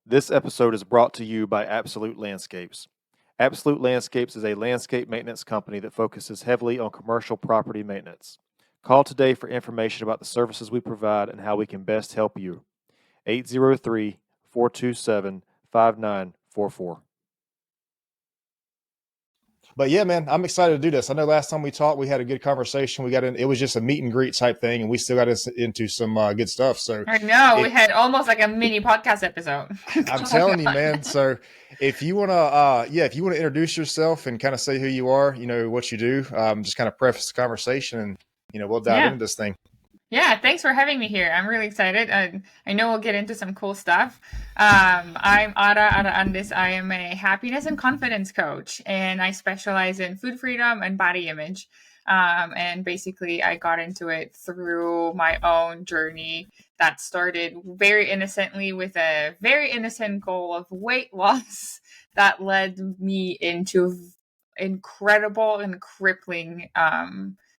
This episode is brought to you by Absolute Landscapes. Absolute Landscapes is a landscape maintenance company that focuses heavily on commercial property maintenance. Call today for information about the services we provide and how we can best help you. 803-427-5944. But yeah, man, I'm excited to do this. I know last time we talked, we had a good conversation. It was just a meet and greet type thing, and we still got into some good stuff. So I know we had almost like a mini podcast episode. I'm telling you, man. So if you want to introduce yourself and kind of say who you are, what you do, just kind of preface the conversation, and we'll dive into this thing. Yeah, thanks for having me here. I'm really excited. I know we'll get into some cool stuff. I'm Ara Undis. I am a happiness and confidence coach, and I specialize in food freedom and body image. And basically, I got into it through my own journey that started very innocently with a very innocent goal of weight loss that led me into incredible and crippling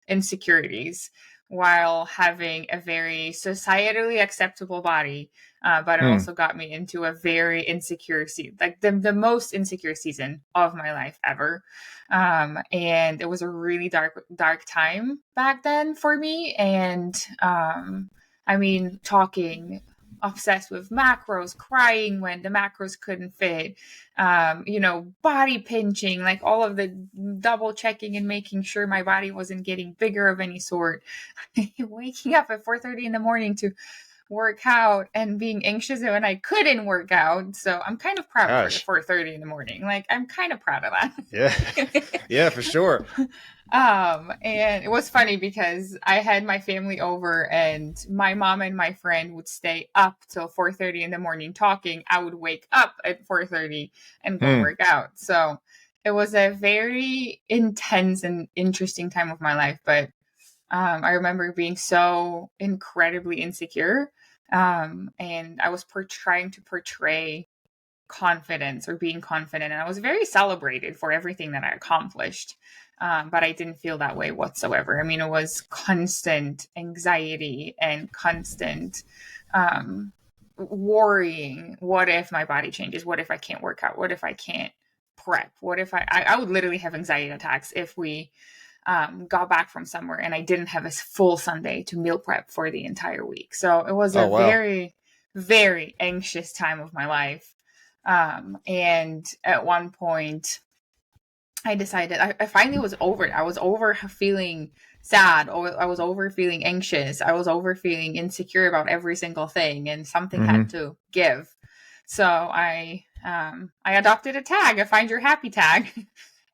insecurities, while having a very societally acceptable body. But it also got me into a very insecure season, like the most insecure season of my life ever. And it was a really dark time back then for me. And talking obsessed with macros, crying when the macros couldn't fit, body pinching, like all of the double checking and making sure my body wasn't getting bigger of any sort, waking up at 4:30 in the morning to work out and being anxious when I couldn't work out. So I'm kind of proud of 4:30 in the morning. Like, I'm kind of proud of that. Yeah, for sure. And it was funny because I had my family over, and my mom and my friend would stay up till 4:30 in the morning talking. I would wake up at 4:30 and go work out. So it was a very intense and interesting time of my life. But I remember being so incredibly insecure. And I was trying to portray confidence or being confident. And I was very celebrated for everything that I accomplished. But I didn't feel that way whatsoever. I mean, it was constant anxiety and constant worrying. What if my body changes? What if I can't work out? What if I can't prep? What if I would literally have anxiety attacks if we got back from somewhere and I didn't have a full Sunday to meal prep for the entire week. So it was very, very anxious time of my life. And at one point I decided I finally was over it. I was over feeling sad, or I was over feeling anxious. I was over feeling insecure about every single thing, and something had to give. So I adopted a tag, a FindYourHappy tag.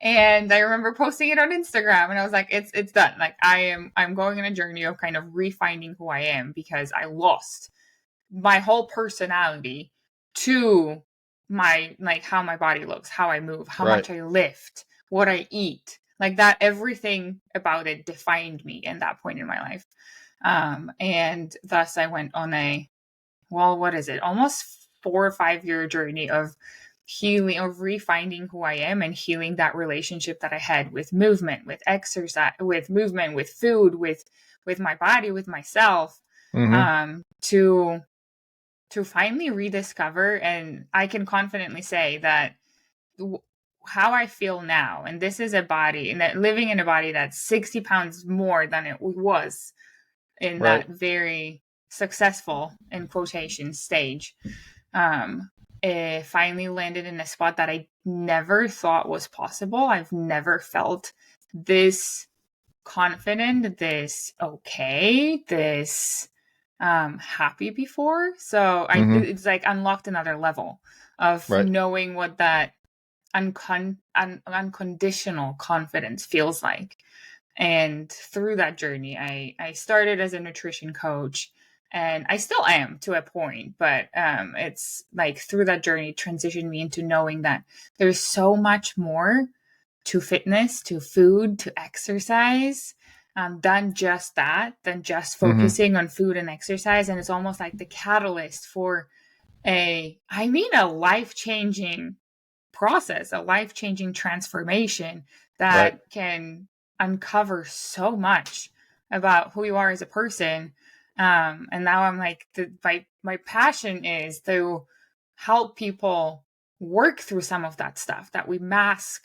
And I remember posting it on Instagram, and I was like, it's done. Like, I'm going on a journey of kind of refinding who I am, because I lost my whole personality to my, like, how my body looks, how I move, how much I lift, what I eat, like that. Everything about it defined me in that point in my life. And thus I went on almost 4 or 5 year journey of healing, of refinding who I am and healing that relationship that I had with movement, with exercise, with movement, with food, with my body, with myself, to finally rediscover. And I can confidently say that how I feel now, and this is a body, and that living in a body that's 60 pounds more than it was in that very successful, in quotation, stage. It finally landed in a spot that I never thought was possible. I've never felt this confident, this okay, this happy before. So it's like unlocked another level of knowing what that unconditional confidence feels like. And through that journey, I started as a nutrition coach. And I still am to a point, but it's like through that journey transitioned me into knowing that there's so much more to fitness, to food, to exercise, than just focusing on food and exercise. And it's almost like the catalyst for a life-changing process, a life-changing transformation that can uncover so much about who you are as a person. And now I'm like, my passion is to help people work through some of that stuff that we mask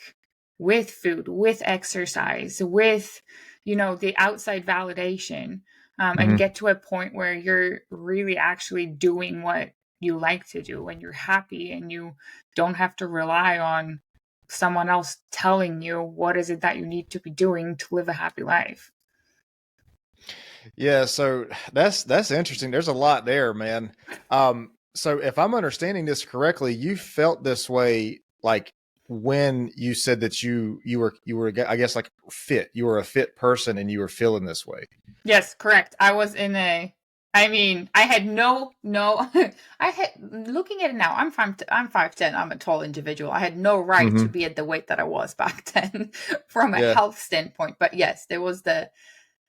with food, with exercise, with, the outside validation, and get to a point where you're really actually doing what you like to do when you're happy and you don't have to rely on someone else telling you what is it that you need to be doing to live a happy life. Yeah, so that's interesting. There's a lot there, man. So if I'm understanding this correctly, you felt this way like when you said that you were I guess like fit. You were a fit person and you were feeling this way. Yes, correct. I was I had no, I had, looking at it now, I'm 5'10", I'm a tall individual. I had no right to be at the weight that I was back then from a health standpoint. But yes, there was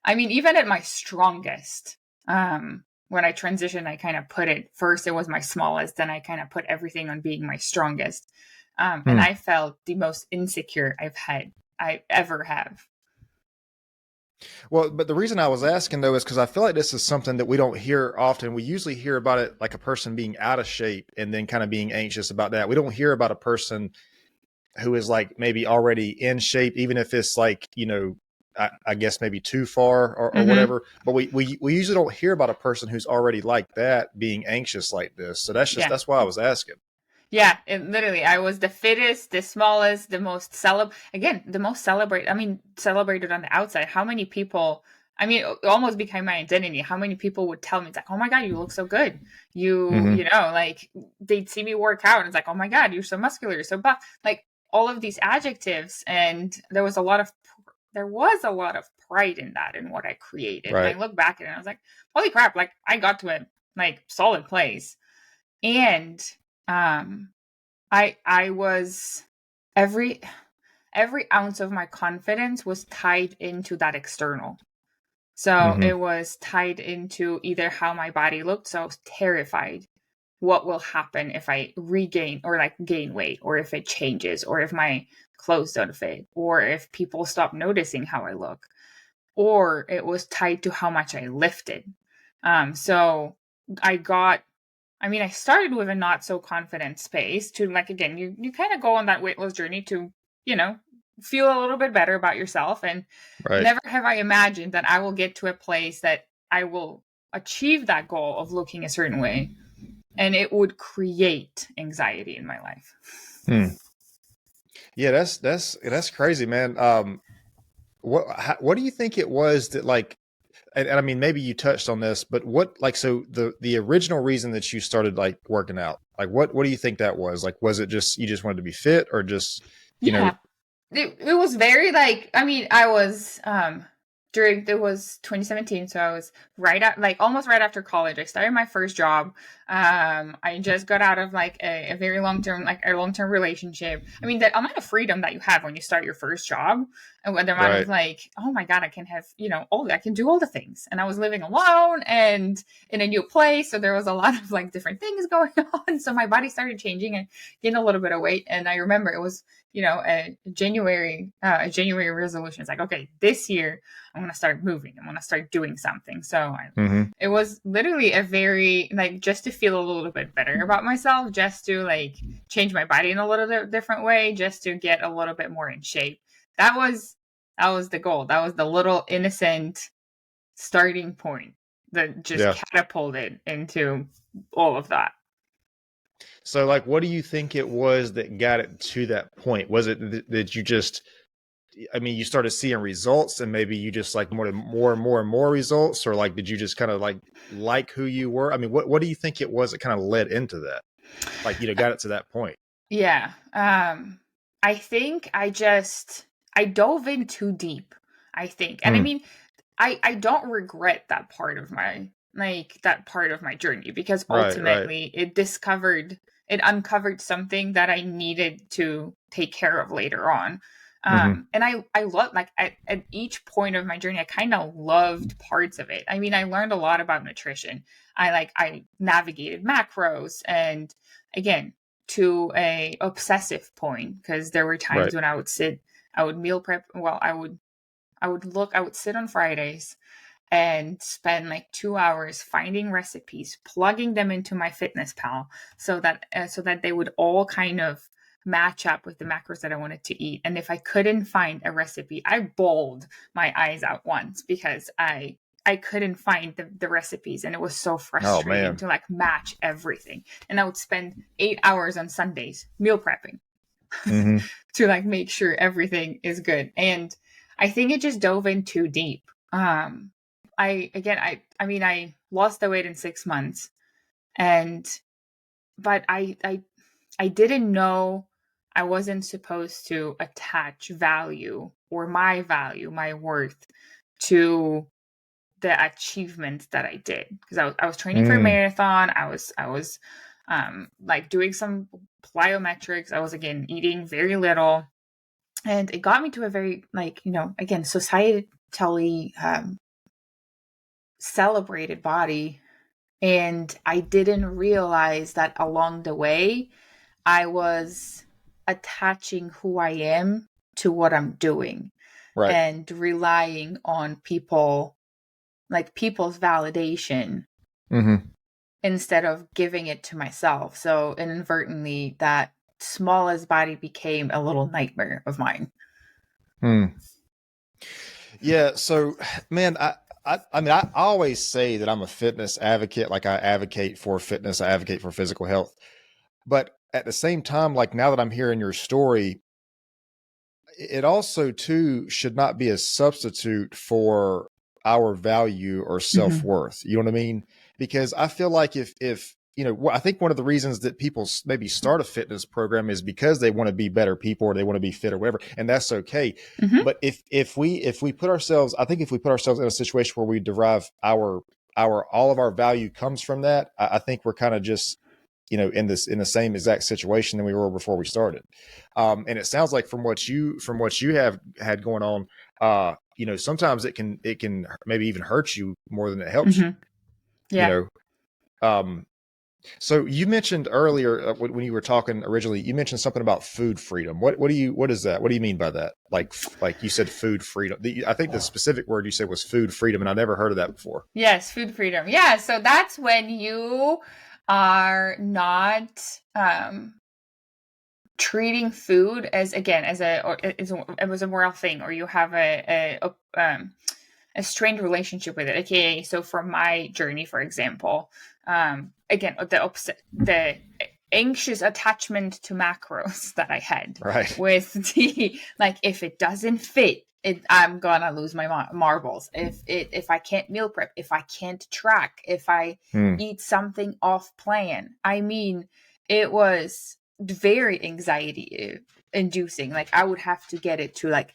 even at my strongest, when I transitioned, I kind of put it first, it was my smallest, then I kind of put everything on being my strongest. And I felt the most insecure I ever have. Well, but the reason I was asking though is because I feel like this is something that we don't hear often. We usually hear about it like a person being out of shape and then kind of being anxious about that. We don't hear about a person who is like maybe already in shape, even if it's like, I guess maybe too far or whatever. But we usually don't hear about a person who's already like that being anxious like this. So that's why I was asking. Yeah, literally, I was the fittest, the smallest, the most celebrated on the outside. How many people, it almost became my identity. How many people would tell me, it's like, oh my God, you look so good. Like they'd see me work out and it's like, oh my God, you're so muscular, you're so buff. Like all of these adjectives. And there was a lot of pride in that, in what I created. Right. And I look back at it and I was like, holy crap, like I got to a solid place. And I was every ounce of my confidence was tied into that external. So it was tied into either how my body looked. So I was terrified. What will happen if I regain or like gain weight, or if it changes, or if my clothes don't fit, or if people stop noticing how I look, or it was tied to how much I lifted. So I started with a not so confident space to like, again, you kind of go on that weight loss journey to, feel a little bit better about yourself. And never have I imagined that I will get to a place that I will achieve that goal of looking a certain way. And it would create anxiety in my life. Yeah, that's crazy, man. What do you think it was that like, and I mean, maybe you touched on this, but so the original reason that you started like working out, like what do you think that was? Like, was it just, you just wanted to be fit, or just, it was very like, I was, it was 2017. So I was almost right after college. I started my first job. I just got out of like a very long-term relationship. That amount of freedom that you have when you start your first job, and the amount of like, oh my God, I can have, I can do all the things. And I was living alone and in a new place. So there was a lot of like different things going on. So my body started changing and gained a little bit of weight. And I remember it was, a January resolution. It's like, okay, this year I'm going to start moving. I'm going to start doing something. So it was literally a very, like, just to feel a little bit better about myself, just to like change my body in a little different way, just to get a little bit more in shape. That was the goal. That was the little innocent starting point that just catapulted into all of that. So like, what do you think it was that got it to that point? Was it that you just, you started seeing results and maybe you just like more and more results, or like, did you just kind of like who you were? What do you think it was that kind of led into that? Like, got it to that point. Yeah. I think I dove in too deep, I think. And I don't regret that part of my journey, because ultimately it uncovered something that I needed to take care of later on. And I love, like, at each point of my journey, I kind of loved parts of it. I learned a lot about nutrition. I navigated macros, and again, to a obsessive point, because there were times when I would meal prep. Well, I would sit on Fridays and spend like 2 hours finding recipes, plugging them into my Fitness Pal so that they would all kind of match up with the macros that I wanted to eat. And if I couldn't find a recipe, I bawled my eyes out once because I couldn't find the recipes, and it was so frustrating to like match everything. And I would spend 8 hours on Sundays meal prepping to like make sure everything is good. And I think it just dove in too deep. I mean, I lost the weight in 6 months, but I didn't know I wasn't supposed to attach value or my value, my worth to the achievements that I did, because I was training for a marathon. I was like doing some plyometrics. I was again eating very little, and it got me to a very like, you know, again, societally celebrated body. And I didn't realize that along the way, I was attaching who I am to what I'm doing, and relying on people's validation instead of giving it to myself. So inadvertently, that smallest body became a little nightmare of mine. Yeah. So, man, I mean, I always say that I'm a fitness advocate. Like, I advocate for fitness, I advocate for physical health. But at the same time, like, now that I'm hearing your story, it also too should not be a substitute for our value or self-worth. You know what I mean? Because I feel like if you know, I think one of the reasons that people maybe start a fitness program is because they want to be better people, or they want to be fit or whatever, and that's okay. But if we put ourselves, I think if we put ourselves in a situation where we derive our all of our value comes from that, I think we're kind of just, you know, in the same exact situation than we were before we started. And it sounds like from what you have had going on, you know, sometimes it can maybe even hurt you more than it helps you. Yeah. You know, so you mentioned earlier when you were talking originally, you mentioned something about food freedom. What is that? What do you mean by that? Like you said, food freedom. I think the specific word you said was food freedom, and I never heard of that before. Yes, food freedom. Yeah, so that's when you are not treating food as a moral thing, or you have a strained relationship with it. AKA, so for my journey, for example, again, the anxious attachment to macros that I had, with the like, if it doesn't fit, I'm gonna lose my marbles. If I can't meal prep, if I can't track, if I eat something off plan, I mean, it was very anxiety inducing. Like, I would have to get it to like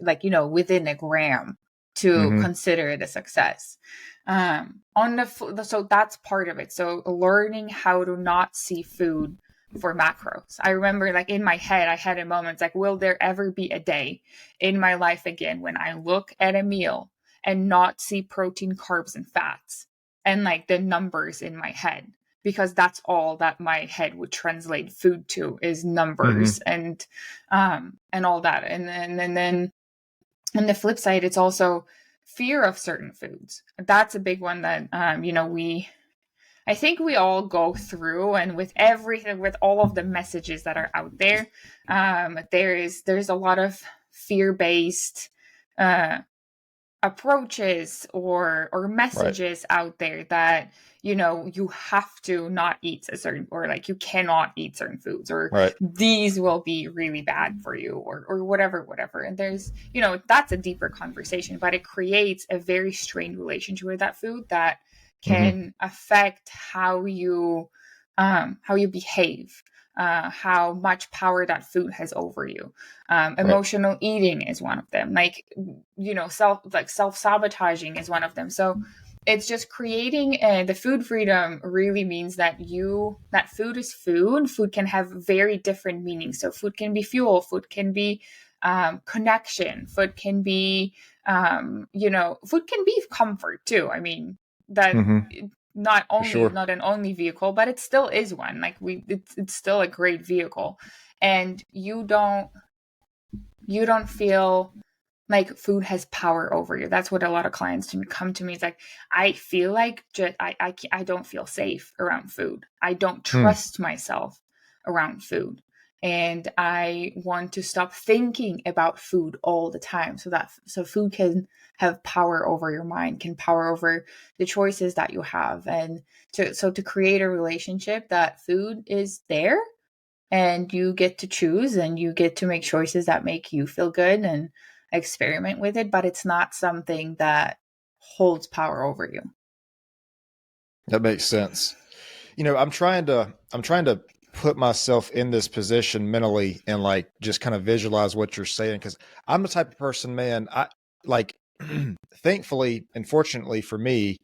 like, you know, within a gram to consider it a success. So that's part of it. So learning how to not see food for macros. I remember, like, in my head, I had a moment like, will there ever be a day in my life again when I look at a meal and not see protein, carbs, and fats, and like the numbers in my head? Because that's all that my head would translate food to, is numbers and all that. And then on the flip side, it's also fear of certain foods. That's a big one that, you know, I think we all go through, and with everything, with all of the messages that are out there, there's a lot of fear-based approaches or messages out there that, you know, you have to not eat a certain, or like you cannot eat certain foods, or these will be really bad for you, or whatever. And there's, you know, that's a deeper conversation, but it creates a very strained relationship with that food that can affect how you behave, how much power that food has over you. Emotional eating is one of them. Like, you know, self-sabotaging is one of them. So it's just creating the food freedom really means that food is food. Food can have very different meanings. So food can be fuel, food can be connection, food can be, you know, food can be comfort too. I mean, that not an only vehicle, but it still is one. Like, it's still a great vehicle, and you don't feel like food has power over you. That's what a lot of clients come to me. It's like, I feel like I don't feel safe around food. I don't trust myself around food. And I want to stop thinking about food all the time, so food can have power over your mind, can power over the choices that you have. And to create a relationship that food is there and you get to choose and you get to make choices that make you feel good and experiment with it, but it's not something that holds power over you. That makes sense. I'm trying to put myself in this position mentally and like just kind of visualize what you're saying, because I'm the type of person, man, I like thankfully and fortunately for me,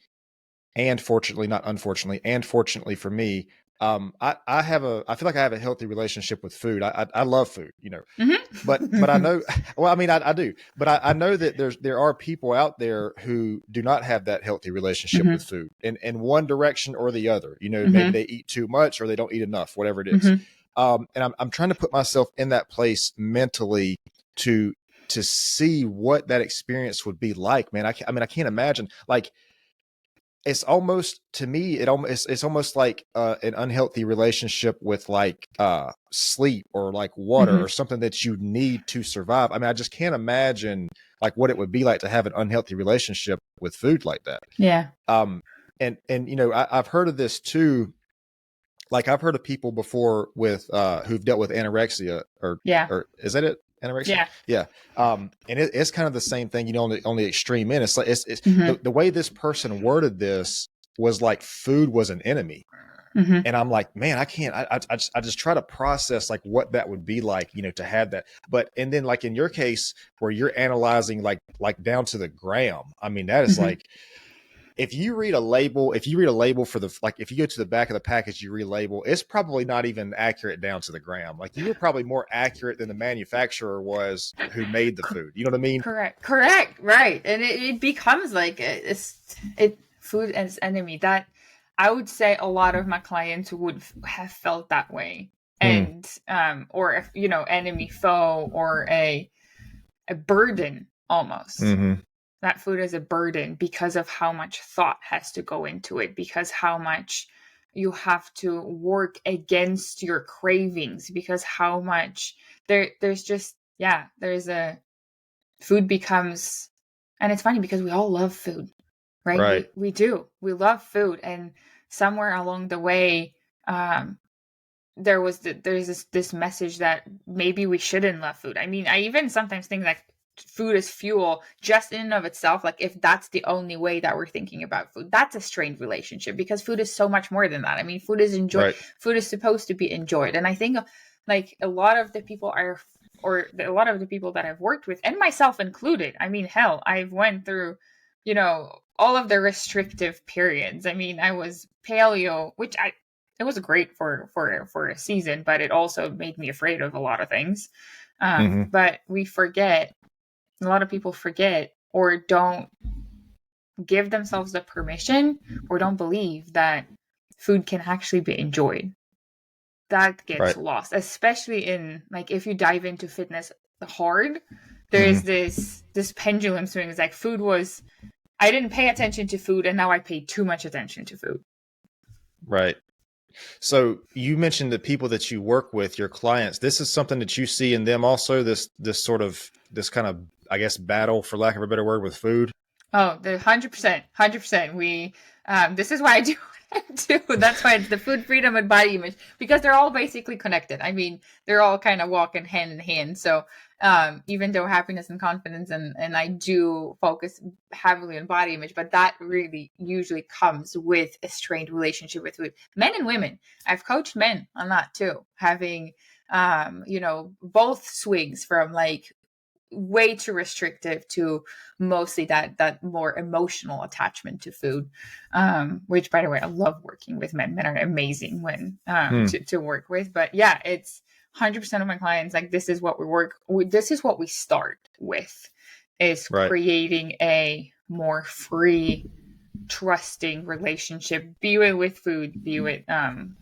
and fortunately, not unfortunately, and fortunately for me, I feel like I have a healthy relationship with food. I love food, but I know, well, I mean, I do, but I know that there are people out there who do not have that healthy relationship with food in one direction or the other. Maybe they eat too much or they don't eat enough, whatever it is. And I'm trying to put myself in that place mentally to see what that experience would be like, man. I mean, I can't imagine, like, it's almost, to me, it's almost like an unhealthy relationship with like sleep or like water or something that you need to survive. I mean, I just can't imagine like what it would be like to have an unhealthy relationship with food like that. Yeah. And I've heard of this too. Like, I've heard of people before with who've dealt with anorexia or is that it? Anorexia? Yeah. And it's kind of the same thing, on the extreme end. It's like, it's the way this person worded this was like food was an enemy. And I'm like, man, I can't, I just try to process like what that would be like, to have that. And then like in your case where you're analyzing like down to the gram, I mean, that is like, if you read a label for if you go to the back of the package, you read a label, it's probably not even accurate down to the gram. Like, you were probably more accurate than the manufacturer was who made the food. You know what I mean? Correct. Right. And it becomes like food as enemy. That I would say a lot of my clients would have felt that way. And, or if, enemy, foe, or a burden almost. That food is a burden because of how much thought has to go into it, because how much you have to work against your cravings, because how much there's food becomes, and it's funny because we all love food, right? We do. We love food. And somewhere along the way, there's this message that maybe we shouldn't love food. I mean, I even sometimes think like food is fuel just in and of itself. Like, if that's the only way that we're thinking about food, that's a strained relationship, because food is so much more than that. I mean, food is enjoyed. Food is supposed to be enjoyed. And I think like a lot of the people that I've worked with, and myself included, I mean, hell, I've went through, all of the restrictive periods. I mean, I was paleo, which it was great for a season, but it also made me afraid of a lot of things. But a lot of people forget or don't give themselves the permission, or don't believe that food can actually be enjoyed. That gets lost, especially in like, if you dive into fitness hard, there is this pendulum swing. It's like I didn't pay attention to food, and now I pay too much attention to food. Right. So you mentioned the people that you work with, your clients. This is something that you see in them also, this kind of, I guess, battle, for lack of a better word, with food. Oh, the 100%. We, this is why I do what I do. That's why it's the food freedom and body image, because they're all basically connected. I mean, they're all kind of walking hand in hand. So, even though happiness and confidence and I do focus heavily on body image, but that really usually comes with a strained relationship with food. Men and women. I've coached men on that too, having, both swings from like way too restrictive to mostly that more emotional attachment to food, which, by the way, I love working with men. Men are amazing when to work with. But yeah, it's 100% of my clients, like, this is what this is what we start with, is creating a more free, trusting relationship, be it with food, be it and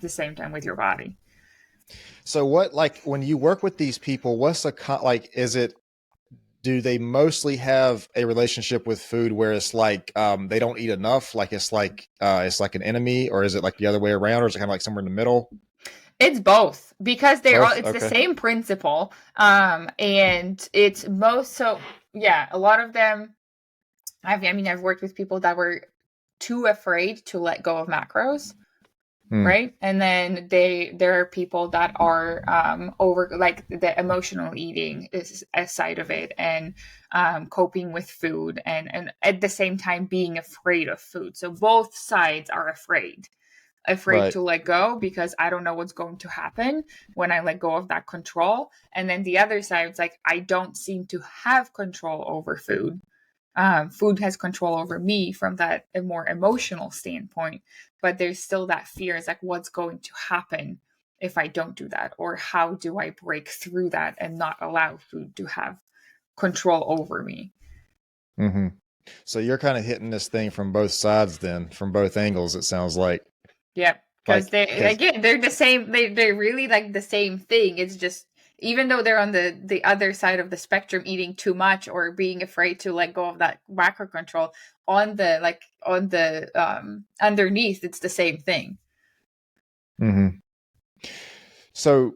the same time with your body. So what, like, when you work with these people, what's is it, do they mostly have a relationship with food where it's like they don't eat enough, like it's like an enemy, or is it like the other way around, or is it kind of like somewhere in the middle? It's both, because Both? it's the Okay. same principle. And it's most, so yeah, a lot of them, I've worked with people that were too afraid to let go of macros. Hmm. Right. And then there are people that are over, like, the emotional eating is a side of it, and coping with food, and at the same time being afraid of food. So both sides are afraid Right. to let go, because I don't know what's going to happen when I let go of that control. And then the other side, it's like, I don't seem to have control over food. Food has control over me from that a more emotional standpoint, but there's still that fear. It's like, what's going to happen if I don't do that? Or how do I break through that and not allow food to have control over me? Hmm. So you're kind of hitting this thing from both sides, then, from both angles, it sounds like. Yep. Because Like, they, because again, they're the same. They're really like the same thing. It's just, even though they're on the other side of the spectrum, eating too much or being afraid to let go of that macro control, on the underneath, it's the same thing. hmm. So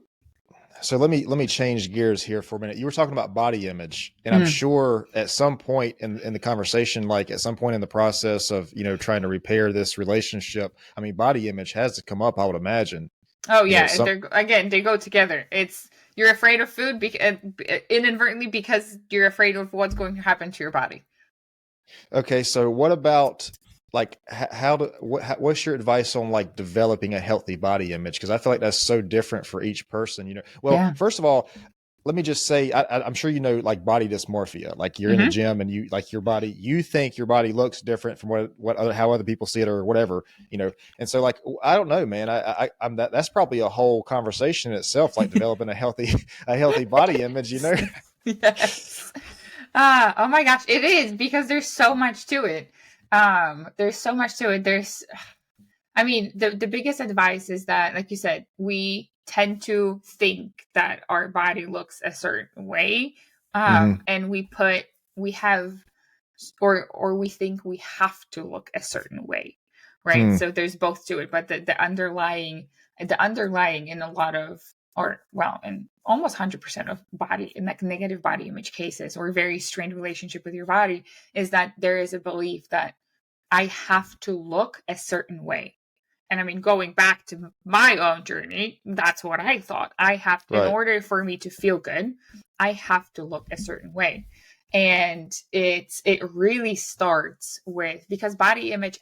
let me change gears here for a minute. You were talking about body image, and I'm Mm. sure at some point in the conversation, like at some point in the process of trying to repair this relationship, I mean, body image has to come up, I would imagine. Oh You know, yeah, some they go together. It's, you're afraid of food inadvertently, because you're afraid of what's going to happen to your body. Okay, so what about like what's your advice on like developing a healthy body image? Because I feel like that's so different for each person. Well, Yeah. first of all, let me just say I'm sure like body dysmorphia. Like you're in the Hmm. gym and you like your body, you think your body looks different from how other people see it or whatever. And so like I don't know, man. I'm that's probably a whole conversation in itself, like developing a healthy a healthy body image. Yes. Oh my gosh, it is, because there's so much to it. There's so much to it. The biggest advice is that, like you said, we tend to think that our body looks a certain way. Hmm. And we have, or we think we have to look a certain way. Right. Hmm. So there's both to it, but the underlying in a lot of, or well, in almost 100% of body, in like negative body image cases, or very strained relationship with your body, is that there is a belief that I have to look a certain way. And I mean, going back to my own journey, that's what I thought. In Right. order for me to feel good, I have to look a certain way. And it really starts with, because body image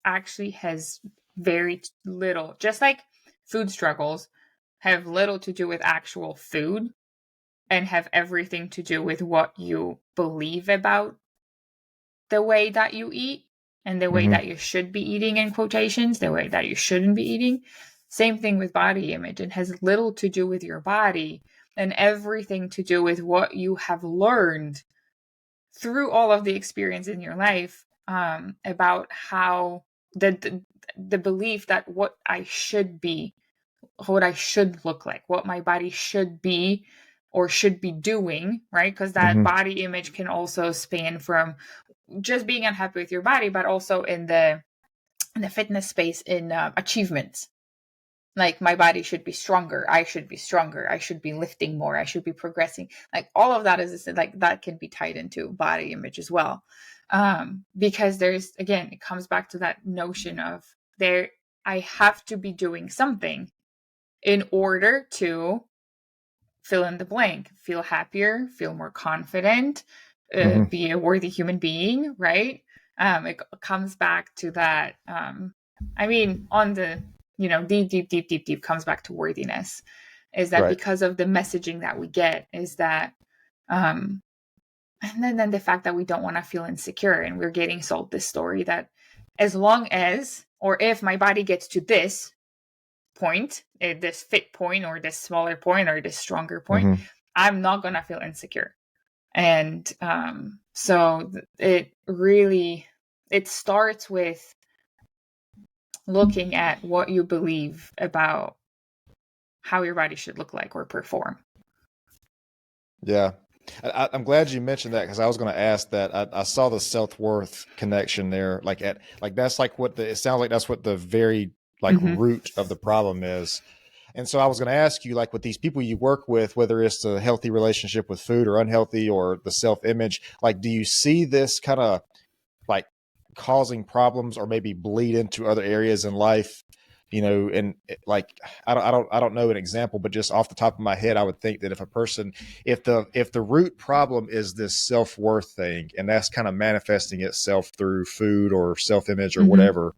actually has very little, just like food struggles have little to do with actual food, and have everything to do with what you believe about the way that you eat, and the way Hmm. that you should be eating, in quotations, the way that you shouldn't be eating. Same thing with body image. It has little to do with your body, and everything to do with what you have learned through all of the experience in your life, about how the belief that what I should be, what I should look like, what my body should be or should be doing, right? Because that Hmm. body image can also span from just being unhappy with your body, but also in the fitness space, in achievements. Like, my body should be stronger. I should be stronger. I should be lifting more. I should be progressing. Like, all of that is like, that can be tied into body image as well. Because there's, again, it comes back to that notion of, I have to be doing something in order to fill in the blank, feel happier, feel more confident, Hmm. be a worthy human being, right? It comes back to that. On the, deep comes back to worthiness. Is that Right. because of the messaging that we get? Is that, um, and then the fact that we don't want to feel insecure, and we're getting sold this story that as long as, or if my body gets to this point, this fit point, or this smaller point, or this stronger point, Hmm. I'm not going to feel insecure. And so it really, it starts with looking at what you believe about how your body should look like or perform. Yeah. I'm glad you mentioned that, because I was going to ask that. I saw the self-worth connection there. That's like it sounds like that's what the very like Mm-hmm. root of the problem is. And so I was going to ask you, like with these people you work with, whether it's a healthy relationship with food or unhealthy, or the self-image, like, do you see this kind of like causing problems or maybe bleed into other areas in life? And like, I don't know an example, but just off the top of my head, I would think that if the root problem is this self-worth thing, and that's kind of manifesting itself through food or self-image or Mm-hmm. whatever,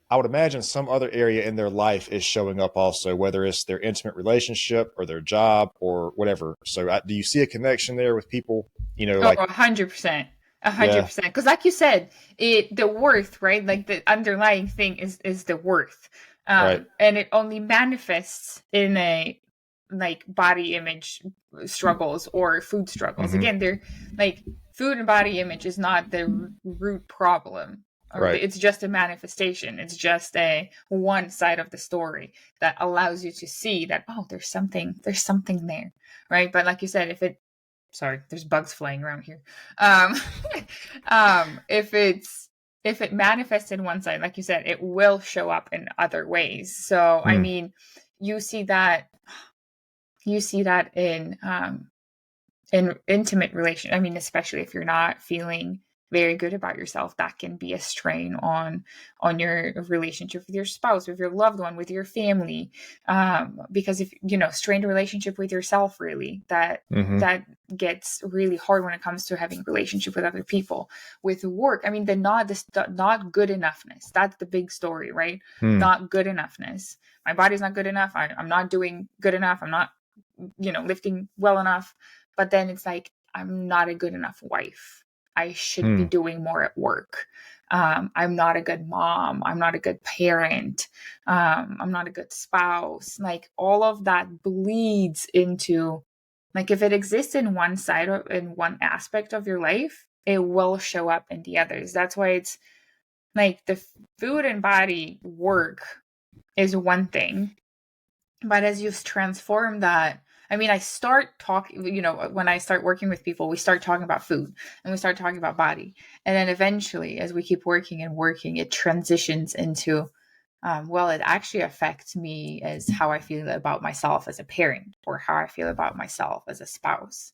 I would imagine some other area in their life is showing up also, whether it's their intimate relationship or their job or whatever. So do you see a connection there with people, Oh, like, 100%. yeah, 100%. Because like you said, the worth, right? Like the underlying thing is the worth. right. And it only manifests in a like body image struggles or food struggles. Mm-hmm. Again, they're like food and body image is not the root problem. Or Right. it's just a manifestation. It's just a one side of the story that allows you to see that, oh, there's something there, right? But like you said, sorry, there's bugs flying around here. Um, if it manifests in one side, like you said, it will show up in other ways. So, I mean, you see that in intimate relation. I mean, especially if you're not feeling very good about yourself, that can be a strain on your relationship with your spouse, with your loved one, with your family. Because if strained relationship with yourself, really, that Mm-hmm. that gets really hard when it comes to having relationship with other people. With work, I mean, the not good enoughness. That's the big story, right? Mm. Not good enoughness. My body's not good enough. I'm not doing good enough. I'm not lifting well enough. But then it's like, I'm not a good enough wife. I should be doing more at work. I'm not a good mom. I'm not a good parent. I'm not a good spouse. Like all of that bleeds into, like if it exists in one side or in one aspect of your life, it will show up in the others. That's why it's like the food and body work is one thing. But as you've transformed that, I mean, I start talking, when I start working with people, we start talking about food and we start talking about body. And then eventually, as we keep working and working, it transitions into, well, it actually affects me as how I feel about myself as a parent or how I feel about myself as a spouse,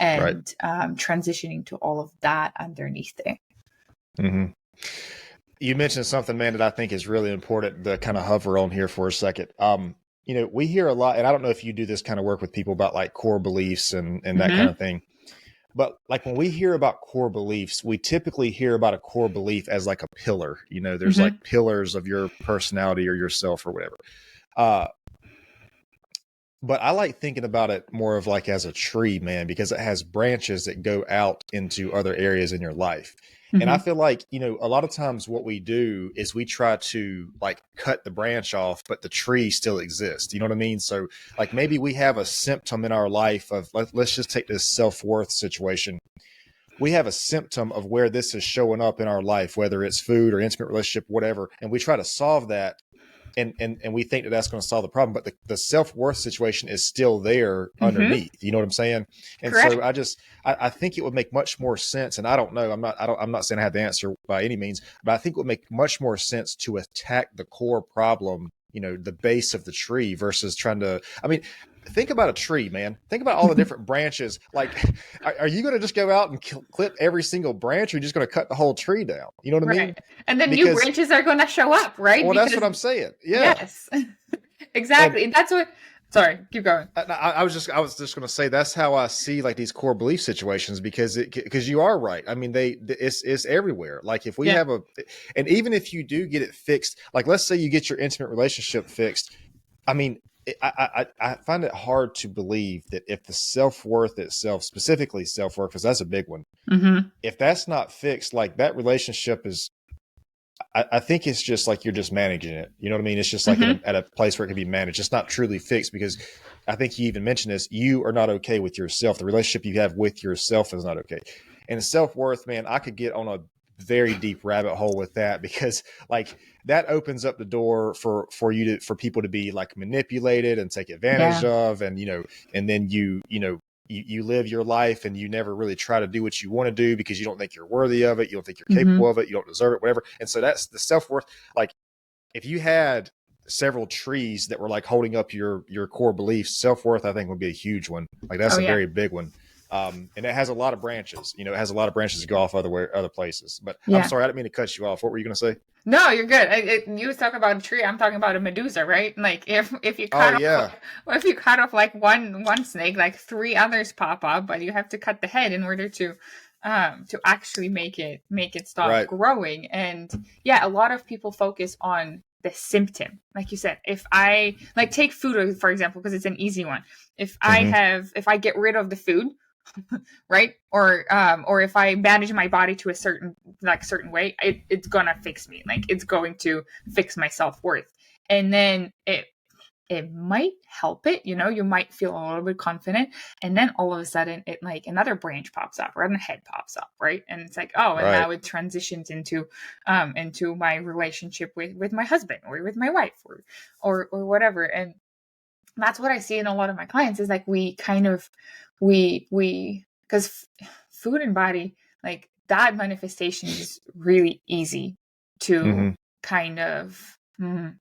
Right. and transitioning to all of that underneath there. Mm-hmm. You mentioned something, man, that I think is really important to kind of hover on here for a second. We hear a lot, and I don't know if you do this kind of work with people about like core beliefs and that kind of thing. But like when we hear about core beliefs, we typically hear about a core belief as like a pillar. There's like pillars of your personality or yourself or whatever. But I like thinking about it more of like as a tree, man, because it has branches that go out into other areas in your life. And I feel like, a lot of times what we do is we try to like cut the branch off, but the tree still exists. You know what I mean? So like maybe we have a symptom in our life of, let's just take this self-worth situation. We have a symptom of where this is showing up in our life, whether it's food or intimate relationship, whatever. And we try to solve that. And we think that that's going to solve the problem, but the self-worth situation is still there underneath. You know what I'm saying? And Correct. so I think it would make much more sense. And I don't know, I'm not saying I have the answer by any means, but I think it would make much more sense to attack the core problem, the base of the tree, versus trying to, think about a tree, man. Think about all the different branches. Like, are you going to just go out and clip every single branch, or are you just going to cut the whole tree down? You know what I mean? Right. And then new Because, branches are going to show up, right? well, that's what I'm saying. Yeah. Yes, exactly. And that's what, sorry, keep going. I was just going to say that's how I see like these core belief situations, because you are right. I mean, it's everywhere. Like if we have and even if you do get it fixed, like let's say you get your intimate relationship fixed. I mean, I find it hard to believe that if the self-worth itself, specifically self-worth, because that's a big one, if that's not fixed, like that relationship is, I think it's just like you're just managing it. You know what I mean? It's just like at a place where it can be managed. It's not truly fixed, because I think you even mentioned this. You are not okay with yourself. The relationship you have with yourself is not okay. And self-worth, man, I could get on a very deep rabbit hole with that, because like that opens up the door for people to be like manipulated and take advantage of. And, and then you live your life and you never really try to do what you want to do because you don't think you're worthy of it. You don't think you're Mm-hmm. capable of it. You don't deserve it, whatever. And so that's the self-worth. Like if you had several trees that were like holding up your core beliefs, self-worth, I think would be a huge one. Like that's Oh, a yeah. very big one. And it has a lot of branches, it has a lot of branches to go off other places, but Yeah. I'm sorry, I didn't mean to cut you off. What were you going to say? No, you're good. You was talking about a tree. I'm talking about a medusa, right? Like if you cut off, Yeah. if you cut off like one snake, like 3 others pop up, but you have to cut the head in order to actually make it stop Right. growing. And yeah, a lot of people focus on the symptom, like you said. If I like take food for example, because it's an easy one. If I get rid of the food, right, or if I manage my body to a certain way, it's gonna fix me. Like it's going to fix my self-worth, and then it might help it, you might feel a little bit confident, and then all of a sudden it like another branch pops up or a head pops up, right? And it's like, oh, and Right. now it transitions into my relationship with my husband or with my wife or whatever. And that's what I see in a lot of my clients is like we kind of because food and body, like that manifestation is really easy to kind of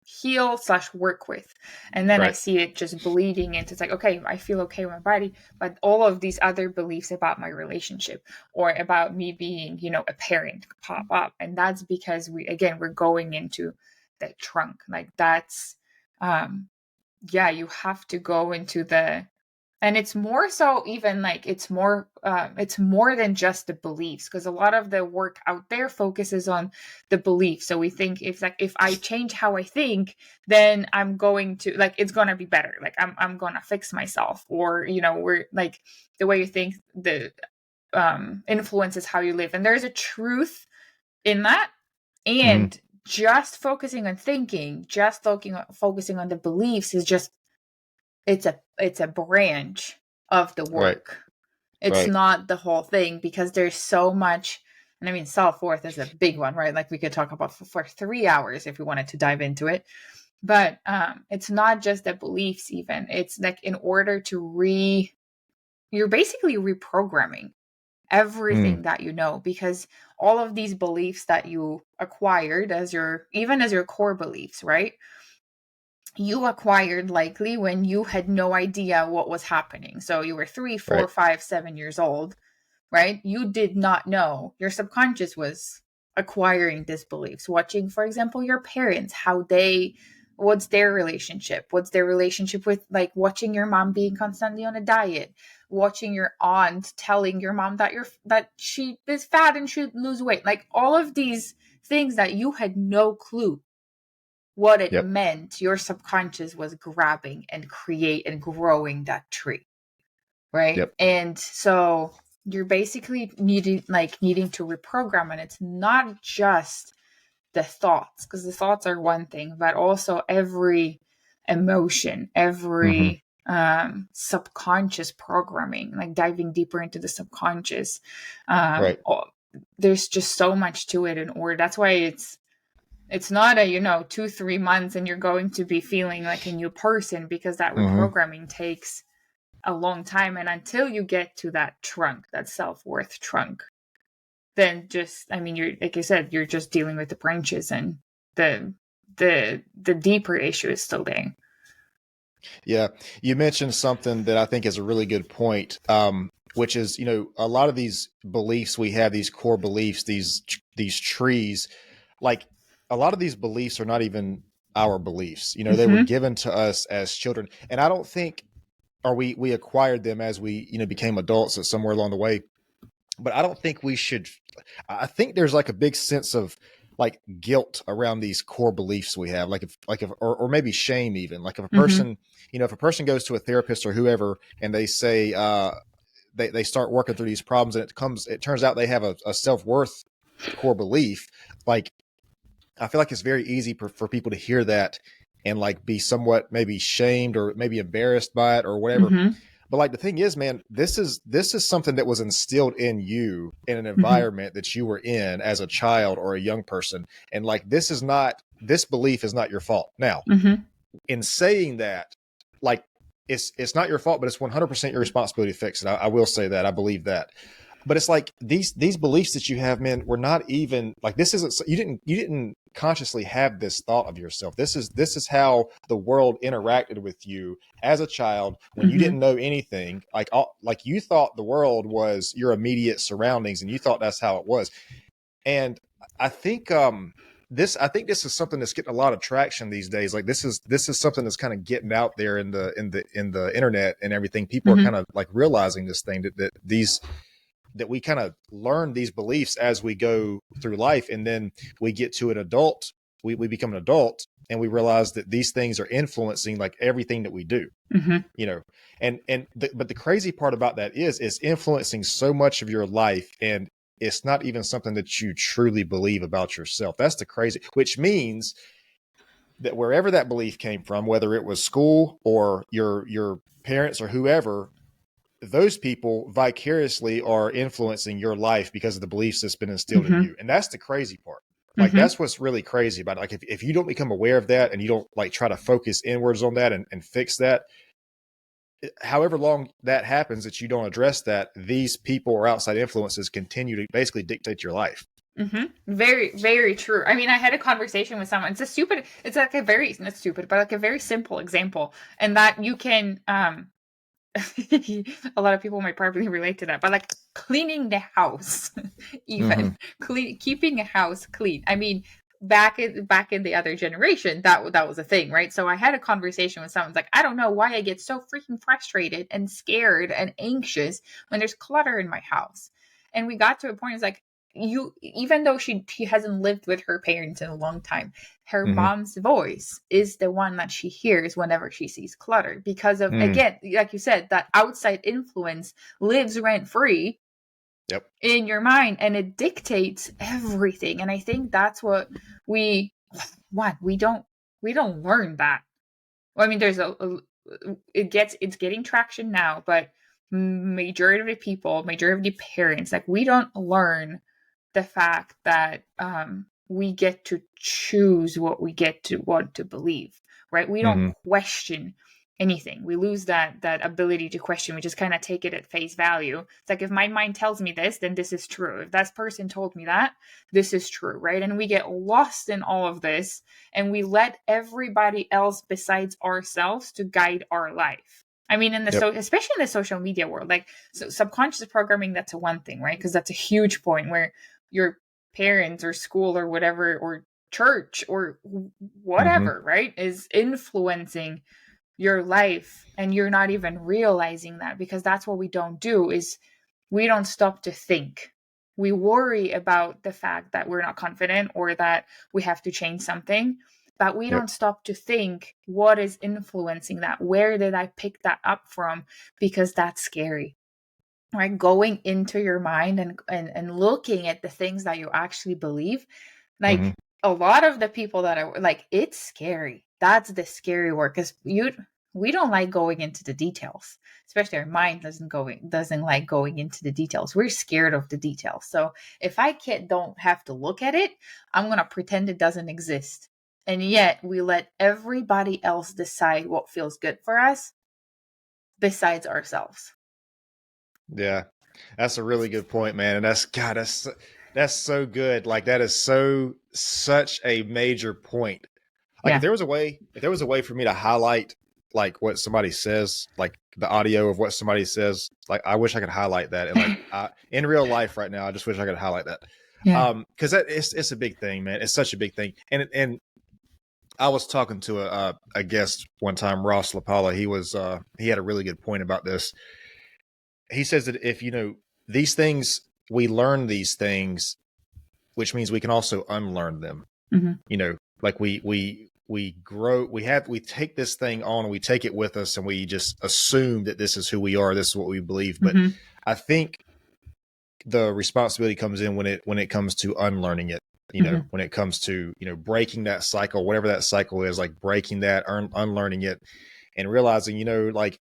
heal / work with. And then I Right. see it just bleeding into, it's like, okay, I feel okay with my body, but all of these other beliefs about my relationship or about me being, a parent pop up. And that's because we're going into the trunk. Like that's, you have to go into and it's more so even like it's more than just the beliefs, because a lot of the work out there focuses on the beliefs. So we think if I change how I think, then I'm going to it's going to be better. Like I'm going to fix myself, or we're like the way you think the influences how you live, and there's a truth in that. And just focusing on thinking, just focusing on the beliefs is just it's a branch of the work. Right. It's not the whole thing, because there's so much. And I mean, self-worth is a big one, right? Like we could talk about for 3 hours if we wanted to dive into it. But it's not just the beliefs even. It's like in order to you're basically reprogramming everything that because all of these beliefs that you acquired as your core beliefs, right? You acquired likely when you had no idea what was happening. So you were 3, 4, 5, 7 years old, right? You did not know. Your subconscious was acquiring these beliefs, watching, for example, your parents, what's their relationship? What's their relationship with, like, watching your mom being constantly on a diet, watching your aunt telling your mom that she is fat and should lose weight. Like all of these things that you had no clue what it meant. Your subconscious was grabbing and growing that tree, right? And so you're basically needing to reprogram, and it's not just the thoughts, because the thoughts are one thing, but also every emotion, every subconscious programming, like diving deeper into the subconscious. There's just so much to it that's why it's not a 2-3 months and you're going to be feeling like a new person, because that reprogramming takes a long time. And until you get to that trunk, that self-worth trunk, then you're, like you said, you're just dealing with the branches, and the deeper issue is still there. Yeah. You mentioned something that I think is a really good point, which is, a lot of these beliefs we have, these core beliefs, these trees, like a lot of these beliefs are not even our beliefs. They were given to us as children. And I don't think, or we acquired them as we, became adults at somewhere along the way. But I don't think I think there's like a big sense of like guilt around these core beliefs we have, or maybe shame even. Like if a person, if a person goes to a therapist or whoever, and they say, they start working through these problems, and it turns out they have a self-worth core belief. Like, I feel like it's very easy for people to hear that and like be somewhat maybe shamed or maybe embarrassed by it or whatever. But like the thing is, man, this is something that was instilled in you in an environment that you were in as a child or a young person. And like, this belief is not your fault. Now, in saying that, like, it's not your fault, but it's 100% your responsibility to fix it. I will say that. I believe that. But it's like these beliefs that you have, man, were not even like, this isn't, you didn't consciously have this thought of yourself. This is how the world interacted with you as a child when you didn't know anything. Like you thought the world was your immediate surroundings, and you thought that's how it was. And I think this is something that's getting a lot of traction these days. Like this is something that's kind of getting out there in the internet and everything. People are kind of like realizing this thing that we kind of learn these beliefs as we go through life, and then we get to an adult, we become an adult, and we realize that these things are influencing like everything that we do. You know, but the crazy part about that is it's influencing so much of your life, and it's not even something that you truly believe about yourself. That's the crazy, which means that wherever that belief came from, whether it was school or your parents or whoever, those people vicariously are influencing your life because of the beliefs that's been instilled in you. And that's the crazy part. Like that's what's really crazy about it. Like if you don't become aware of that, and you don't like try to focus inwards on that and fix that, however long that happens that you don't address that, these people or outside influences continue to basically dictate your life. Very, very true. I mean, I had a conversation with someone. It's like a very, not stupid, but like a very simple example. And that you can, a lot of people might probably relate to that, but like cleaning the house, even keeping a house clean. I mean, back in the other generation, that was a thing, right? So I had a conversation with someone like, I don't know why I get so freaking frustrated and scared and anxious when there's clutter in my house. And we got to a point, it's like, even though she hasn't lived with her parents in a long time, her mom's voice is the one that she hears whenever she sees clutter, because of again, like you said, that outside influence lives rent free in your mind, and it dictates everything. And I think that's what we don't learn that. Well, I mean, there's it's getting traction now, but majority of the people, majority of the parents, like we don't learn the fact that we get to choose what we get to want to believe, right? We don't question anything. We lose that ability to question. We just kind of take it at face value. It's like, if my mind tells me this, then this is true. If that person told me that, this is true, right? And we get lost in all of this, and we let everybody else besides ourselves to guide our life. I mean, especially in the social media world, like subconscious programming, that's a one thing, right? Because that's a huge point where your parents or school or whatever, or church or whatever, right, is influencing your life, and you're not even realizing that, because that's what we don't do, is we don't stop to think. We worry about the fact that we're not confident or that we have to change something, but we don't stop to think, what is influencing that? Where did I pick that up from? Because that's scary, right? Going into your mind and looking at the things that you actually believe. Like a lot of the people that are like, it's scary. That's the scary work, because we don't like going into the details, especially our mind doesn't like going into the details. We're scared of the details. So if I don't have to look at it, I'm going to pretend it doesn't exist. And yet we let everybody else decide what feels good for us besides ourselves. Yeah, that's a really good point, man. And that's so good. Like that is such a major point. Like if there was a way for me to highlight like what somebody says, like the audio of what somebody says, like I wish I could highlight that. And like in real life right now, I just wish I could highlight that. Because it's a big thing, man. It's such a big thing. And I was talking to a guest one time, Ross LaPala. He had a really good point about this. He says that if these things, we learn these things, which means we can also unlearn them. Like we grow, we take this thing on, and we take it with us, and we just assume that this is who we are, this is what we believe. But I think the responsibility comes in when it comes to unlearning it. When it comes to breaking that cycle, whatever that cycle is, like breaking that, unlearning it, and realizing like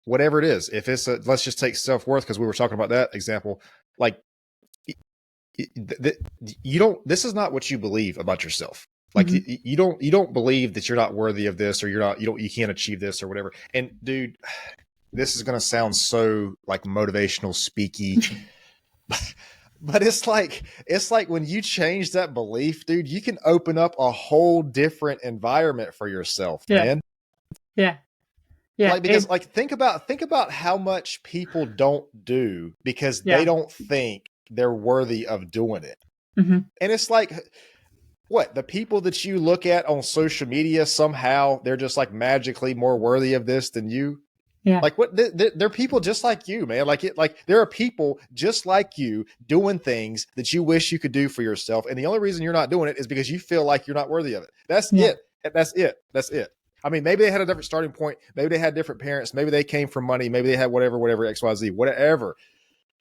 whatever it is, if it's let's just take self-worth, because we were talking about that example. Like this is not what you believe about yourself. Like you don't believe that you're not worthy of this, or you can't achieve this or whatever. And dude, this is going to sound so like motivational speaky, but it's like when you change that belief, dude, you can open up a whole different environment for yourself, man. Yeah. Like, because like think about how much people don't do because they don't think they're worthy of doing it. And it's like, what, the people that you look at on social media, somehow they're just like magically more worthy of this than you. Yeah. Like what? They're people just like you, man. Like there are people just like you doing things that you wish you could do for yourself, and the only reason you're not doing it is because you feel like you're not worthy of it. That's it. That's it. I mean, maybe they had a different starting point. Maybe they had different parents. Maybe they came from money. Maybe they had whatever, X, Y, Z, whatever.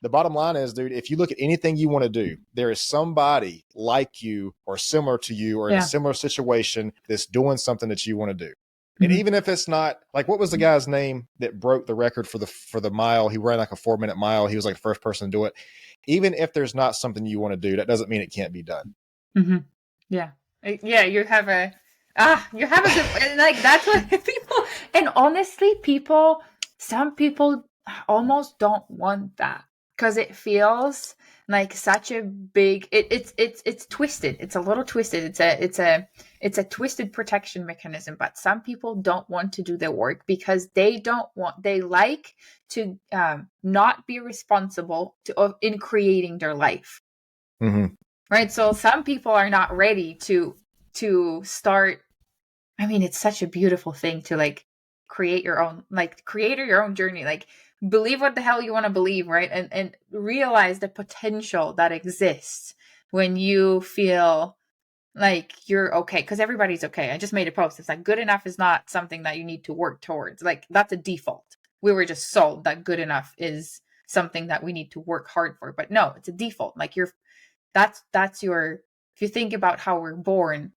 The bottom line is, dude, if you look at anything you want to do, there is somebody like you or similar to you or in a similar situation that's doing something that you want to do. And even if it's not, like, what was the guy's name that broke the record for the mile? He ran like a 4-minute mile. He was like the first person to do it. Even if there's not something you want to do, that doesn't mean it can't be done. Yeah. You have a good, like, that's what people, and honestly, some people almost don't want that because it feels like such a big, it's twisted. It's a little twisted. It's a twisted protection mechanism, but some people don't want to do the work because they like to not be responsible in creating their life. Right. So some people are not ready to start. I mean, it's such a beautiful thing to like create your own, like create your own journey, like believe what the hell you want to believe, right? And realize the potential that exists when you feel like you're okay, because everybody's okay. I just made a post. It's like good enough is not something that you need to work towards. Like that's a default. We were just sold that good enough is something that we need to work hard for. But no, it's a default. Like that's your, if you think about how we're born,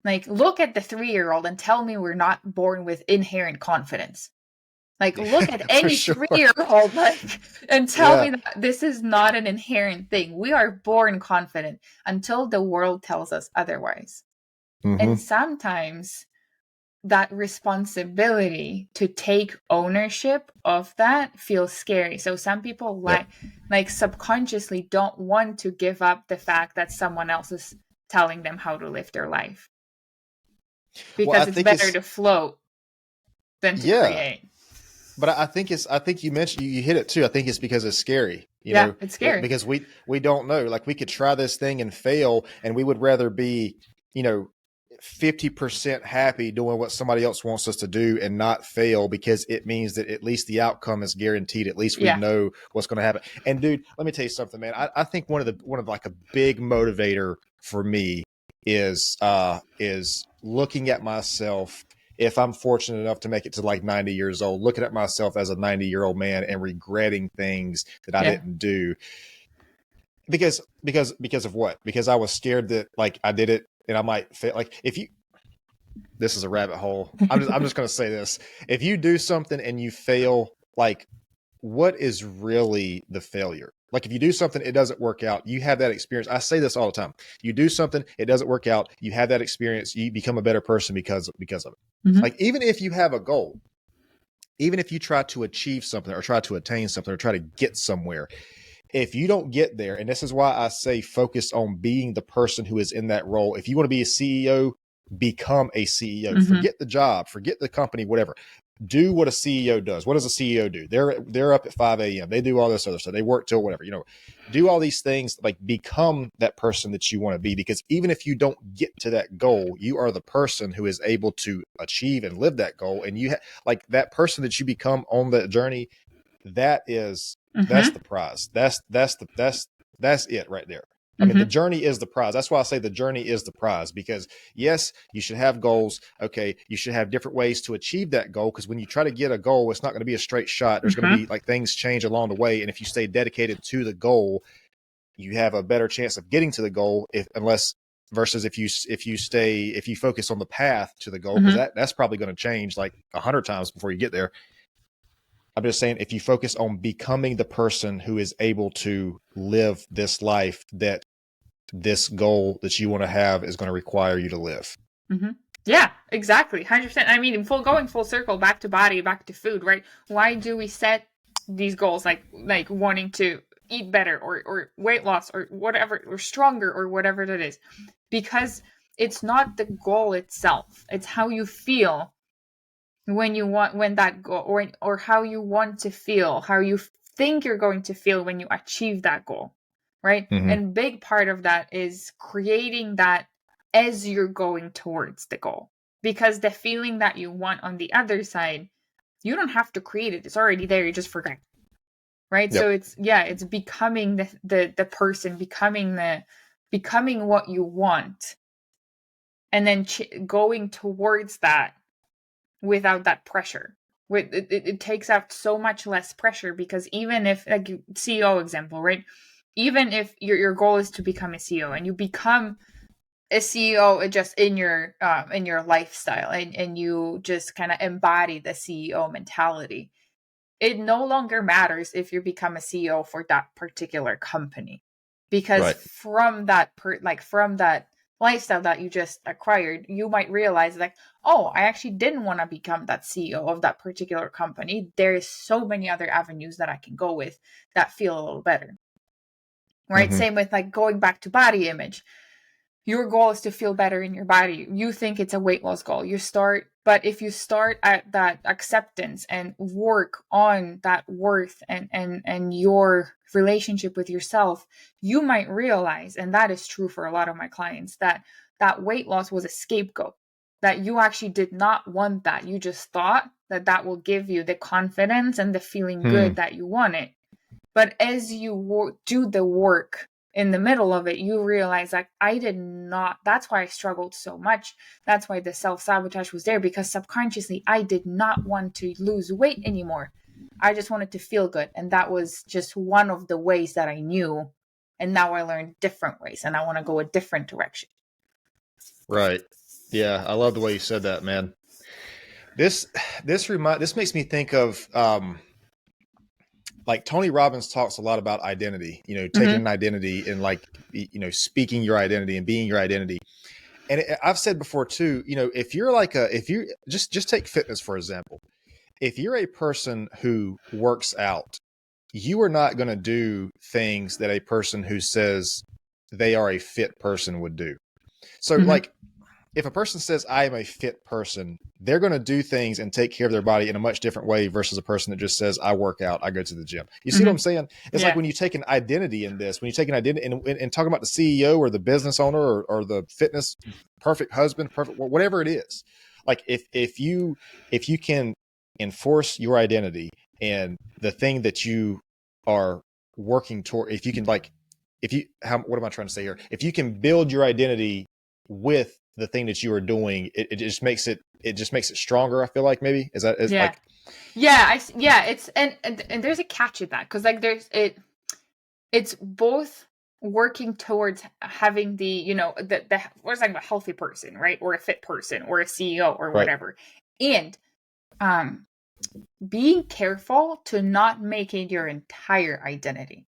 like look at the 3-year-old and tell me we're not born with inherent confidence. Like look at any 3-year-old and tell me that this is not an inherent thing. We are born confident until the world tells us otherwise. And sometimes that responsibility to take ownership of that feels scary. So some people like subconsciously don't want to give up the fact that someone else is telling them how to live their life. Because it's better to float than to create. But I think you mentioned, you hit it too. I think it's because it's scary. You know, it's scary because we don't know. Like we could try this thing and fail, and we would rather be, 50% happy doing what somebody else wants us to do and not fail, because it means that at least the outcome is guaranteed. At least we know what's going to happen. And dude, let me tell you something, man. I think one of like a big motivator for me is looking at myself. If I'm fortunate enough to make it to like 90 years old, looking at myself as a 90-year-old man and regretting things that I didn't do because of what? Because I was scared that like I did it and I might fail. Like this is a rabbit hole. I'm just going to say this. If you do something and you fail, like what is really the failure? Like if you do something, it doesn't work out, you have that experience. I say this all the time. You do something, it doesn't work out, you have that experience, you become a better person because of it. Like even if you have a goal, even if you try to achieve something or try to attain something or try to get somewhere, if you don't get there, and this is why I say focus on being the person who is in that role. If you want to be a CEO, become a CEO. Forget the job, forget the company, whatever. Do what a CEO does. What does a CEO do? They're up at 5 a.m. They do all this other stuff. They work till whatever, do all these things, like become that person that you want to be, because even if you don't get to that goal, you are the person who is able to achieve and live that goal. And you like that person that you become on that journey. That's the prize. That's it right there. I mean, the journey is the prize. That's why I say the journey is the prize, because yes, you should have goals. Okay. You should have different ways to achieve that goal. Because when you try to get a goal, it's not going to be a straight shot. There's going to be like things change along the way. And if you stay dedicated to the goal, you have a better chance of getting to the goal versus if you focus on the path to the goal, because that's probably going to change like 100 times before you get there. I'm just saying, if you focus on becoming the person who is able to live this life that this goal that you want to have is going to require you to live. Mm-hmm. Yeah, exactly. 100%. I mean, going full circle, back to body, back to food, right? Why do we set these goals, like wanting to eat better or weight loss or whatever, or stronger or whatever that is? Because it's not the goal itself. It's how you feel when that goal, or how you want to feel, how you think you're going to feel when you achieve that goal, right? Mm-hmm. And big part of that is creating that as you're going towards the goal, because the feeling that you want on the other side, you don't have to create it. It's already there. You just forget, right? Yep. So it's becoming the person, becoming what you want, and then going towards that without that pressure. It takes out so much less pressure, because even if, like, CEO example, right? Even if your goal is to become a CEO, and you become a CEO just in your lifestyle, and you just kind of embody the CEO mentality, it no longer matters if you become a CEO for that particular company, because Right. from that from that lifestyle that you just acquired, you might realize, like, oh, I actually didn't want to become that CEO of that particular company. There is so many other avenues that I can go with that feel a little better, right? Mm-hmm. Same with, like, going back to body image. Your goal is to feel better in your body. You think it's a weight loss goal. But if you start at that acceptance and work on that worth and your relationship with yourself, you might realize, and that is true for a lot of my clients, that weight loss was a scapegoat, that you actually did not want that. You just thought that will give you the confidence and the feeling good that you wanted. But as you do the work in the middle of it, you realize, like, I did not, that's why I struggled so much. That's why the self-sabotage was there, because subconsciously I did not want to lose weight anymore. I just wanted to feel good. And that was just one of the ways that I knew. And now I learned different ways, and I want to go a different direction. Right. Yeah. I love the way you said that, man. This makes me think of, like, Tony Robbins talks a lot about identity, taking an identity and, like, speaking your identity and being your identity. And I've said before too, if you just take fitness, for example, if you're a person who works out, you are not going to do things that a person who says they are a fit person would do. So, like, if a person says I am a fit person, they're going to do things and take care of their body in a much different way versus a person that just says I work out, I go to the gym. You see what I'm saying? It's like when you take an identity in this, when you take an identity and talk about the CEO or the business owner or the fitness perfect husband, perfect whatever it is. Like if you can enforce your identity and the thing that you are working toward, if you can, like, what am I trying to say here? If you can build your identity with the thing that you are doing, it just makes it stronger. I feel like maybe like, it's and there's a catch in that, because, like, it's both working towards having the the what's like a healthy person, right, or a fit person or a CEO or whatever, and being careful to not make it your entire identity,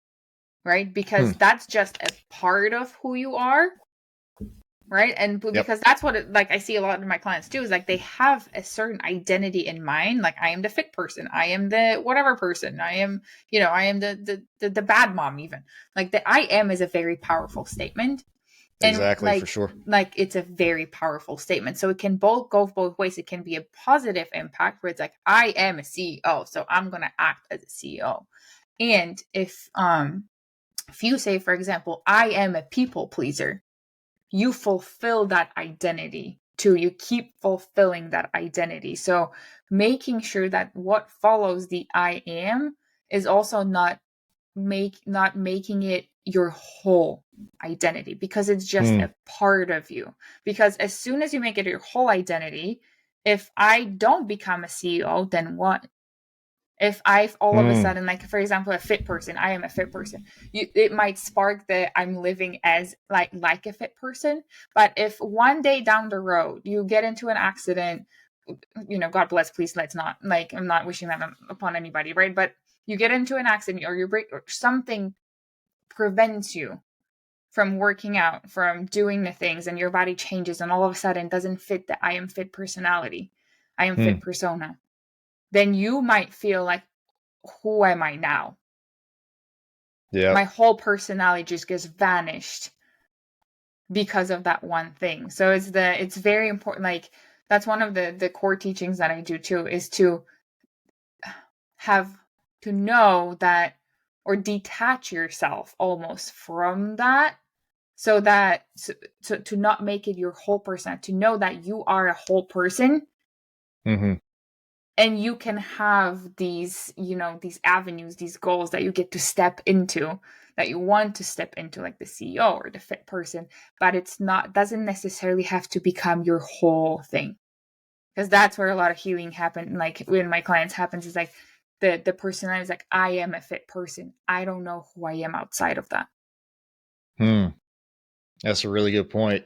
right? Because that's just a part of who you are, right? And because that's what I see a lot of my clients do, is like they have a certain identity in mind, like I am the fit person, I am the whatever person, I am I am the bad mom, even. Like the I am is a very powerful statement. And exactly, for sure. Like it's a very powerful statement. So it can go both ways. It can be a positive impact where it's like, I am a CEO, so I'm going to act as a CEO. And if you say, for example, I am a people pleaser, you fulfill that identity too. You keep fulfilling that identity. So making sure that what follows the I am is also not making it your whole identity, because it's just a part of you. Because as soon as you make it your whole identity, if I don't become a CEO, then what? If I've all of a sudden, like, for example, a fit person, I am a fit person, it might spark that I'm living as like a fit person. But if one day down the road you get into an accident, God bless, please let's not, like, I'm not wishing that upon anybody, right? But you get into an accident or you break or something prevents you from working out, from doing the things, and your body changes and all of a sudden doesn't fit the I am fit personality, I am fit persona, then you might feel like, who am I now? Yeah. My whole personality just gets vanished because of that one thing. So it's very important. Like, that's one of the core teachings that I do too, is to have to know that, or detach yourself almost from that, so that to not make it your whole person, to know that you are a whole person. Mm-hmm. And you can have these, these avenues, these goals that you get to step into, that you want to step into, like the CEO or the fit person, but doesn't necessarily have to become your whole thing. Because that's where a lot of healing happens. Like when my clients happens, is like the personality is like, I am a fit person. I don't know who I am outside of that. That's a really good point.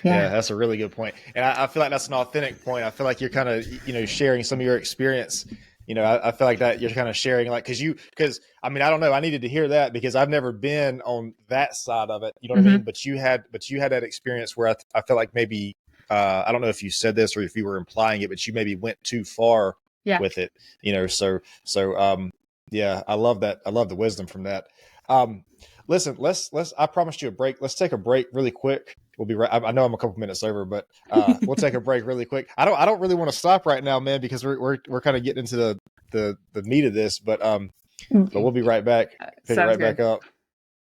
Yeah, that's a really good point. And I feel like that's an authentic point. I feel like you're kind of, sharing some of your experience. I feel like that you're kind of sharing, like, because I mean, I don't know, I needed to hear that because I've never been on that side of it. You know what I mean? But you had that experience where I felt like maybe, I don't know if you said this or if you were implying it, but you maybe went too far with it, yeah, I love that. I love the wisdom from that. Listen, I promised you a break. Let's take a break really quick. We'll be right. I know I'm a couple minutes over, but we'll take a break really quick. I don't really want to stop right now, man, because we're kind of getting into the meat of this, but we'll be right back. Pick it right back up.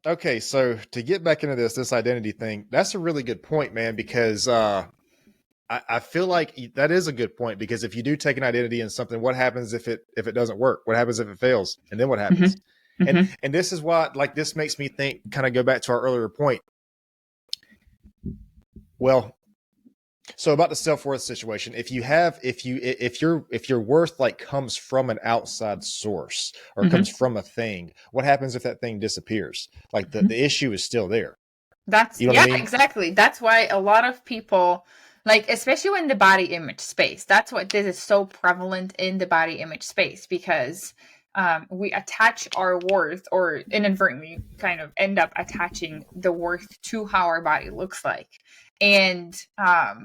Okay, so to get back into this identity thing, that's a really good point, man, because I feel like that is a good point, because if you do take an identity in something, what happens if it doesn't work? What happens if it fails? And then what happens? And this is why, like, this makes me think, kind of go back to our earlier point. Well, so about the self-worth situation, if your worth, like, comes from an outside source or comes from a thing, what happens if that thing disappears? Like, the issue is still there. That's, what I mean? Exactly. That's why a lot of people, like, especially in the body image space, that's what this is so prevalent in the body image space, because we attach our worth, or inadvertently kind of end up attaching the worth to how our body looks like. And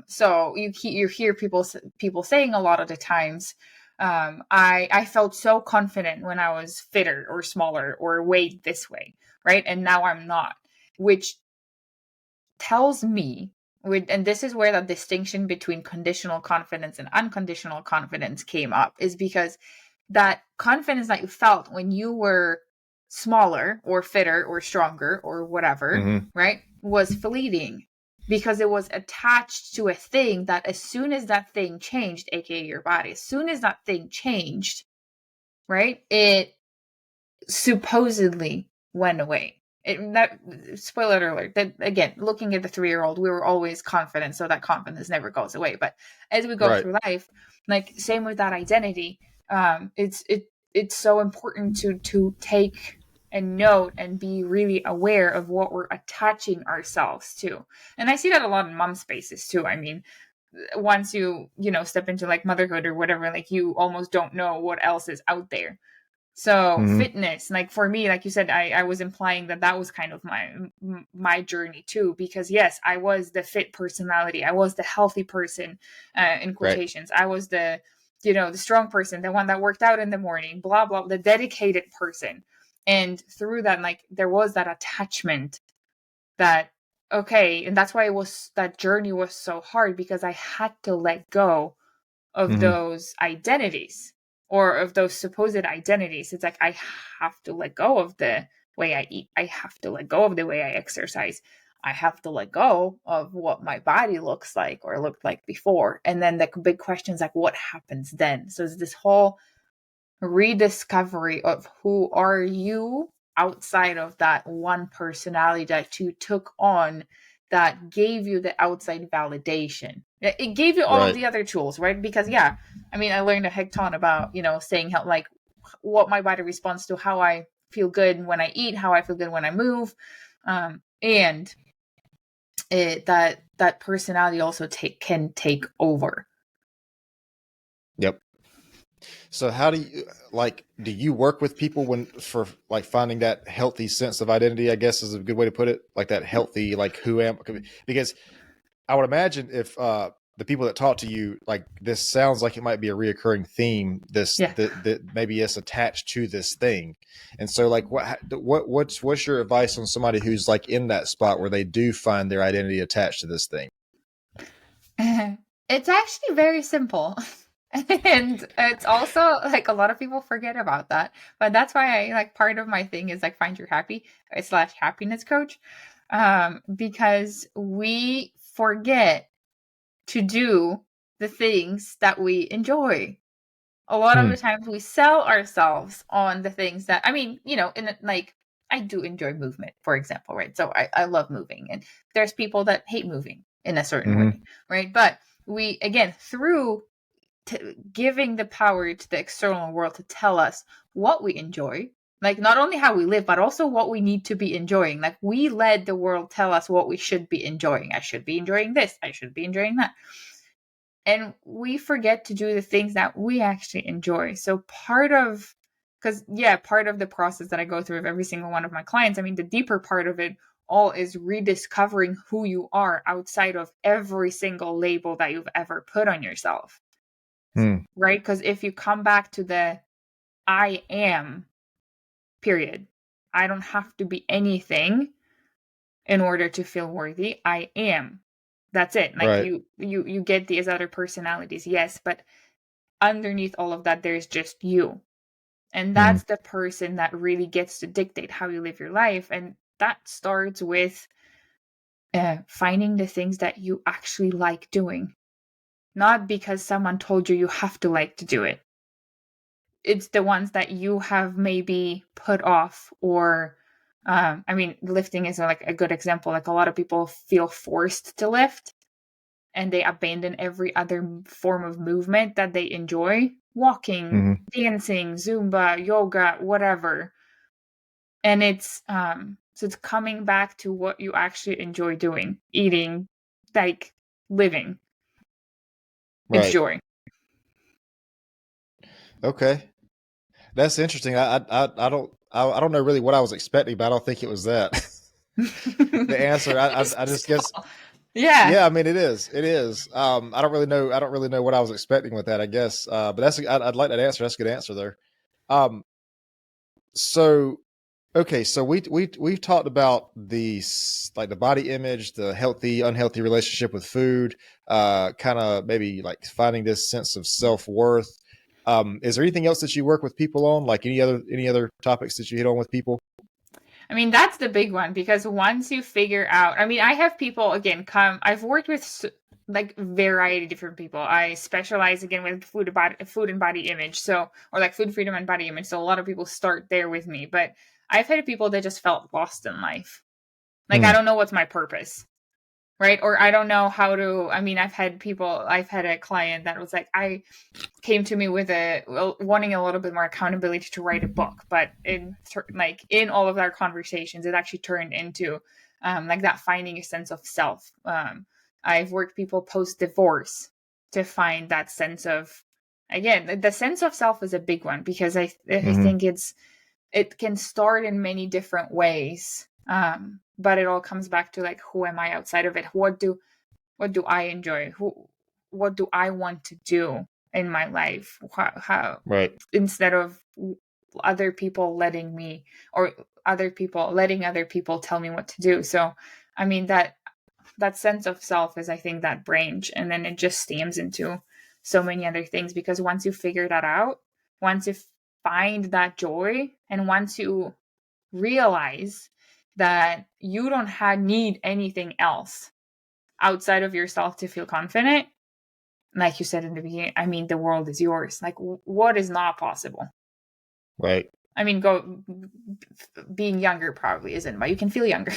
so you hear people saying a lot of the times, I felt so confident when I was fitter or smaller or weighed this way, right? And now I'm not, which tells me, and this is where the distinction between conditional confidence and unconditional confidence came up, is because that confidence that you felt when you were smaller or fitter or stronger or whatever, right, was fleeting, because it was attached to a thing that, as soon as that thing changed, aka your body, as soon as that thing changed, right, it supposedly went away. Spoiler alert, that, again, looking at the 3-year-old, we were always confident, so that confidence never goes away. But as we go through life, like, same with that identity, it's so important to take a note and be really aware of what we're attaching ourselves to. And I see that a lot in mom spaces too. I mean, once you step into, like, motherhood or whatever, like, you almost don't know what else is out there. So fitness, like, for me, like you said, I was implying that was kind of my journey too, because yes, I was the fit personality. I was the healthy person, in quotations. I was the strong person, the one that worked out in the morning, blah, blah, the dedicated person. And through that, like, there was that attachment that, okay. And that's why that journey was so hard, because I had to let go of those identities, or of those supposed identities. It's like, I have to let go of the way I eat. I have to let go of the way I exercise. I have to let go of what my body looks like or looked like before. And then the big question is, like, what happens then? So it's this whole rediscovery of who are you outside of that one personality that you took on, that gave you the outside validation. It gave you all of the other tools, right? Because I mean, I learned a heck ton about, staying healthy, like, what my body responds to, how I feel good when I eat, how I feel good when I move. And that personality also can take over. Yep. So how do you do you work with people when for like finding that healthy sense of identity, I guess is a good way to put it, like that healthy, like who am, because I would imagine if the people that talk to you, like this sounds like it might be a reoccurring theme, this Yeah. that maybe it's attached to this thing. And so like what's your advice on somebody who's like in that spot where they do find their identity attached to this thing? It's actually very simple. And it's also like a lot of people forget about that. But that's why I like part of my thing is like find your happy slash happiness coach. Because we forget to do the things that we enjoy. A lot of the times we sell ourselves on the things that, I mean, you know, in like, I do enjoy movement, for example, right? So I love moving, and there's people that hate moving in a certain Mm-hmm. way, right? But we, again, through giving the power to the external world to tell us what we enjoy, like not only how we live, but also what we need to be enjoying. Like we let the world tell us what we should be enjoying. I should be enjoying this. I should be enjoying that. And we forget to do the things that we actually enjoy. So part of the process that I go through with every single one of my clients, I mean, the deeper part of it all is rediscovering who you are outside of every single label that you've ever put on yourself. Right? Because if you come back to the I am period, I don't have to be anything in order to feel worthy. I am. That's it. Like Right. you get these other personalities, yes, but underneath all of that, there's just you. And that's the person that really gets to dictate how you live your life. And that starts with finding the things that you actually like doing, not because someone told you you have to like to do it. It's the ones that you have maybe put off, or I mean, lifting is like a good example. Like a lot of people feel forced to lift and they abandon every other form of movement that they enjoy: walking, dancing, Zumba, yoga, whatever. And it's so it's coming back to what you actually enjoy doing: eating, like living. It's Right. joy. Okay. That's interesting. I don't know really what I was expecting, but I don't think it was that. The answer, I just guess, Yeah. yeah. I mean, it is. It is. I don't really know. I don't really know what I was expecting with that, I guess. But I'd like that answer. That's a good answer there. Um. So okay. So we've talked about like the body image, the healthy, unhealthy relationship with food. Kind of maybe like finding this sense of self-worth. Is there anything else that you work with people on? Like any other topics that you hit on with people? I mean, that's the big one, because once you figure out, I mean, I have people again come, I've worked with like variety of different people. I specialize again with food and body image. So, or like food freedom and body image. So a lot of people start there with me, but I've had people that just felt lost in life. Like, I don't know what's my purpose. Right. Or I don't know how to, I mean, I've had a client that was like, I came to me with wanting a little bit more accountability to write a book, but in all of our conversations, it actually turned into like that, finding a sense of self. I've worked people post divorce to find that sense of, again, the sense of self is a big one, because I think it can start in many different ways. But it all comes back to like, who am I outside of it? What do I enjoy? What do I want to do in my life? How Right. instead of other people letting me, or letting other people tell me what to do. So, I mean, that sense of self is, I think, that branch, and then it just stems into so many other things, because once you figure that out, once you find that joy, and once you realize that you don't need anything else outside of yourself to feel confident, like you said in the beginning, I mean, the world is yours. Like, what is not possible? Right. I mean, being younger probably isn't, but you can feel younger.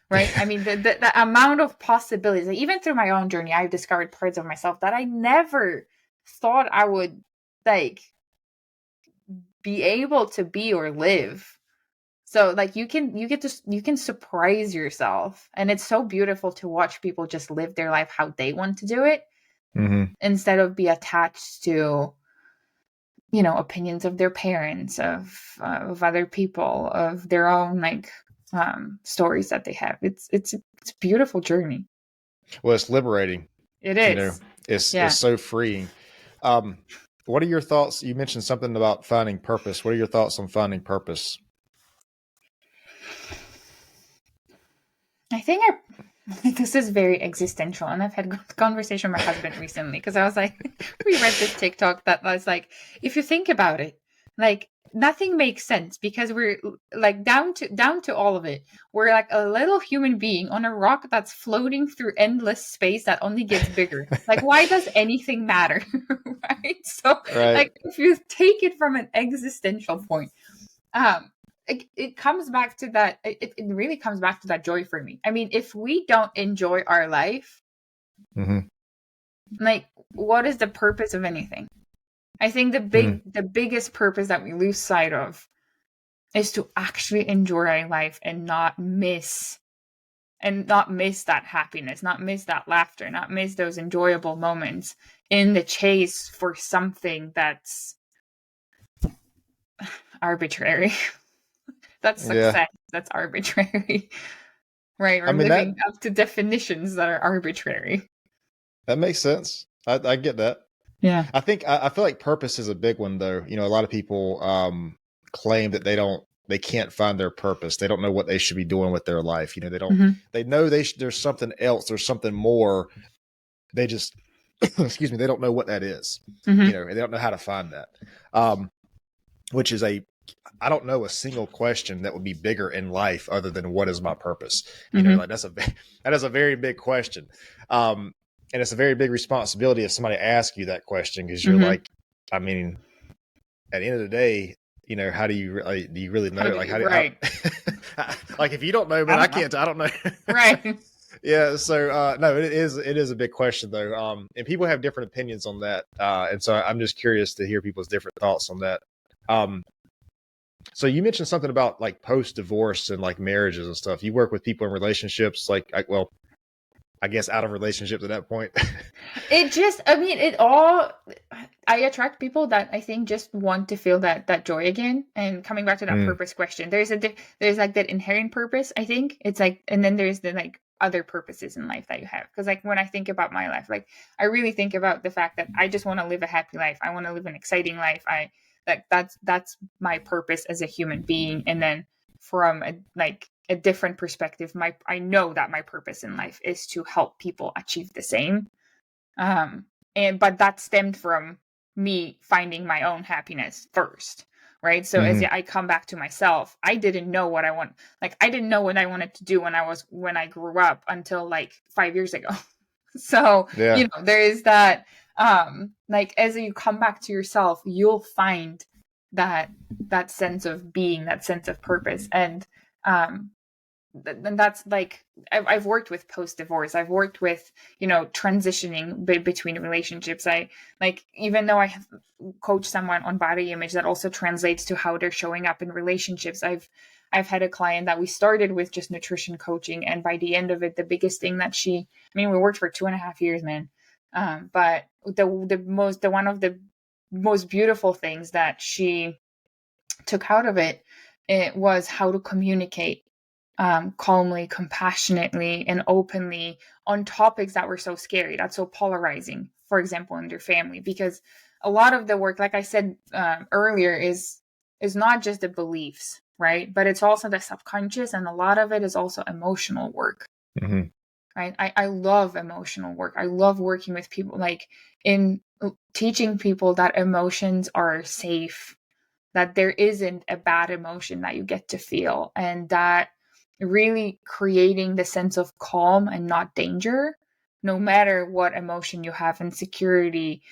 Right? I mean, the amount of possibilities, like, even through my own journey, I've discovered parts of myself that I never thought I would like be able to be or live. So like you can surprise yourself, and it's so beautiful to watch people just live their life how they want to do it, instead of be attached to opinions of their parents, of other people, of their own stories that they have. It's a beautiful journey. Well, it's liberating. It You know, is. it's so freeing. What are your thoughts? You mentioned something about finding purpose. What are your thoughts on finding purpose? I think this is very existential, and I've had a conversation with my husband recently, because I was like, we read this TikTok that was like, if you think about it, like nothing makes sense, because we're like down to all of it. We're like a little human being on a rock that's floating through endless space that only gets bigger. Like, why does anything matter? Right? So, Right. like, if you take it from an existential point, it comes back to that. It really comes back to that joy for me. I mean, if we don't enjoy our life, like, what is the purpose of anything? I think the biggest purpose that we lose sight of is to actually enjoy our life and not miss that happiness, not miss that laughter, not miss those enjoyable moments in the chase for something that's arbitrary. That's success. Yeah. That's arbitrary. Right? We're living up to definitions that are arbitrary. That makes sense. I get that. Yeah. I feel like purpose is a big one, though. A lot of people claim that they can't find their purpose. They don't know what they should be doing with their life. They don't, they know there's something else, there's something more. They just, excuse me, they don't know what that is. And they don't know how to find that. Which is I don't know a single question that would be bigger in life other than what is my purpose? Like that is a very big question. And it's a very big responsibility if somebody asks you that question, because you're like, I mean, at the end of the day, how do you really know? Right. Like, if you don't know, man, I can't. I don't know. Right. Yeah. So no, it is a big question, though. And people have different opinions on that. And so I'm just curious to hear people's different thoughts on that. So you mentioned something about like post-divorce and like marriages and stuff. You work with people in relationships, I guess out of relationships at that point. I attract people that I think just want to feel that joy again. And coming back to that purpose question, there's like that inherent purpose, I think. It's like, and then there's the like other purposes in life that you have. Because like when I think about my life, like I really think about the fact that I just want to live a happy life. I want to live an exciting life. That's my purpose as a human being. And then from a different perspective, I know that my purpose in life is to help people achieve the same. But that stemmed from me finding my own happiness first, right? So as I come back to myself, I didn't know what I want. Like, I didn't know what I wanted to do when I grew up until like 5 years ago. So, there is that, like, as you come back to yourself, you'll find that sense of being, that sense of purpose. And that's like, I've worked with post-divorce. I've worked with, transitioning between relationships. Even though I have coached someone on body image, that also translates to how they're showing up in relationships. I've had a client that we started with just nutrition coaching. And by the end of it, the biggest thing that we worked for 2.5 years, man. But one of the most beautiful things that she took out of it was how to communicate calmly, compassionately, and openly on topics that were so scary, that's so polarizing, for example, in their family. Because a lot of the work, like I said earlier, is not just the beliefs, right? But it's also the subconscious, and a lot of it is also emotional work. Right? I love emotional work. I love working with people, like in teaching people that emotions are safe, that there isn't a bad emotion that you get to feel, and that really creating the sense of calm and not danger, no matter what emotion you have, insecurity,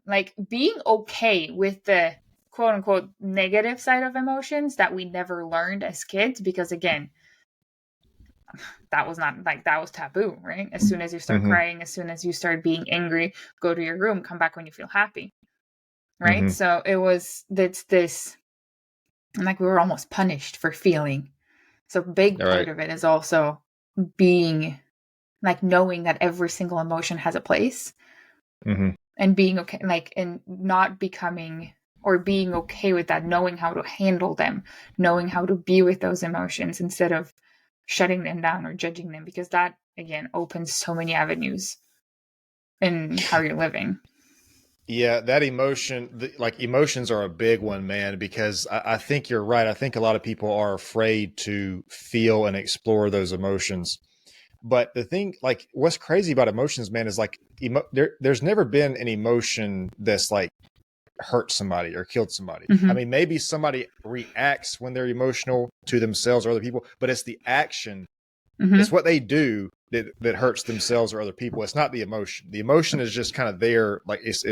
like being okay with the quote unquote negative side of emotions that we never learned as kids, because again, that was taboo, right? As soon as you start crying, as soon as you start being angry, go to your room, come back when you feel happy, right? So that's this, like, we were almost punished for feeling. So a big part of it is also being, like, knowing that every single emotion has a place, and being okay, like, and not becoming or being okay with that, knowing how to handle them, knowing how to be with those emotions instead of shutting them down or judging them, because that, again, opens so many avenues in how you're living. Yeah, that like emotions are a big one, man, because I think you're right. I think a lot of people are afraid to feel and explore those emotions. But the thing, like, what's crazy about emotions, man, is like, there's never been an emotion that's like hurt somebody or killed somebody. Mm-hmm. I mean, maybe somebody reacts when they're emotional to themselves or other people, but it's the action, Mm-hmm. it's what they do that hurts themselves or other people. It's not the emotion. The emotion is just kind of there. Like it's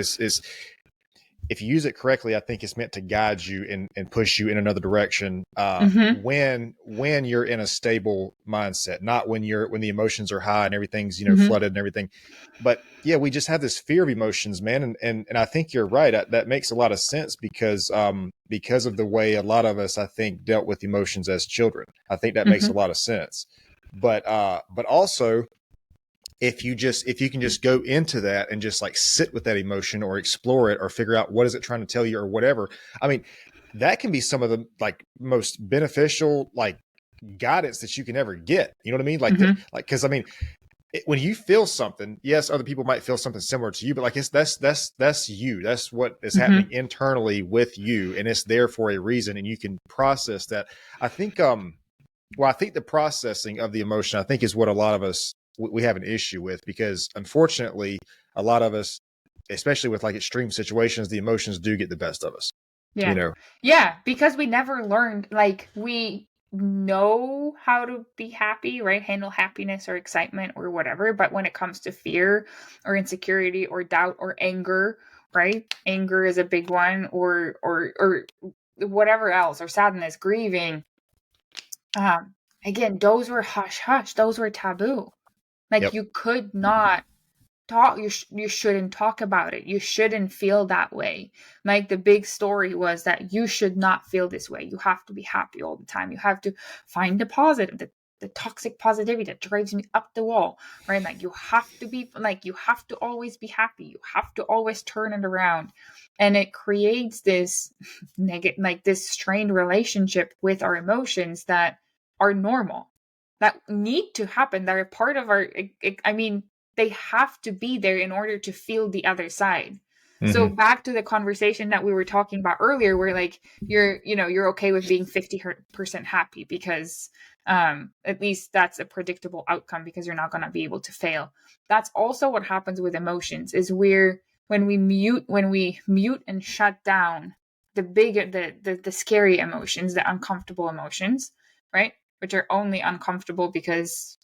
if you use it correctly, I think it's meant to guide you and push you in another direction Mm-hmm. when you're in a stable mindset, not when the emotions are high and everything's Mm-hmm. flooded and everything. But yeah, we just have this fear of emotions, man, and I think you're right. That makes a lot of sense because of the way a lot of us, I think, dealt with emotions as children. I think that makes a lot of sense. But also, if you can just go into that and just like sit with that emotion or explore it or figure out what is it trying to tell you or whatever. I mean, that can be some of the like most beneficial like guidance that you can ever get. You know what I mean? Like because I mean, when you feel something, yes, other people might feel something similar to you, but like that's you. That's what is happening internally with you, and it's there for a reason, and you can process that. I think I think the processing of the emotion, I think, is what a lot of us we have an issue with, because unfortunately, a lot of us, especially with like extreme situations, the emotions do get the best of us. Yeah. Yeah, because we never learned, like, we know how to be happy, right? Handle happiness or excitement or whatever. But when it comes to fear or insecurity or doubt or anger, right? Anger is a big one, or whatever else, or sadness, grieving. Again, those were hush hush. Those were taboo. Like, you could not talk, you shouldn't talk about it. You shouldn't feel that way. Like, the big story was that you should not feel this way. You have to be happy all the time. You have to find the positive, the toxic positivity that drives me up the wall, right? Like, you have to be like, you have to always be happy. You have to always turn it around. And it creates this negative, like this strained relationship with our emotions that are normal, that need to happen, that are part of our, I mean, they have to be there in order to feel the other side. So back to the conversation that we were talking about earlier, where like you're okay with being 50% happy because at least that's a predictable outcome, because you're not going to be able to fail. That's also what happens with emotions, is when we mute and shut down the bigger, the scary emotions, the uncomfortable emotions, right? Which are only uncomfortable because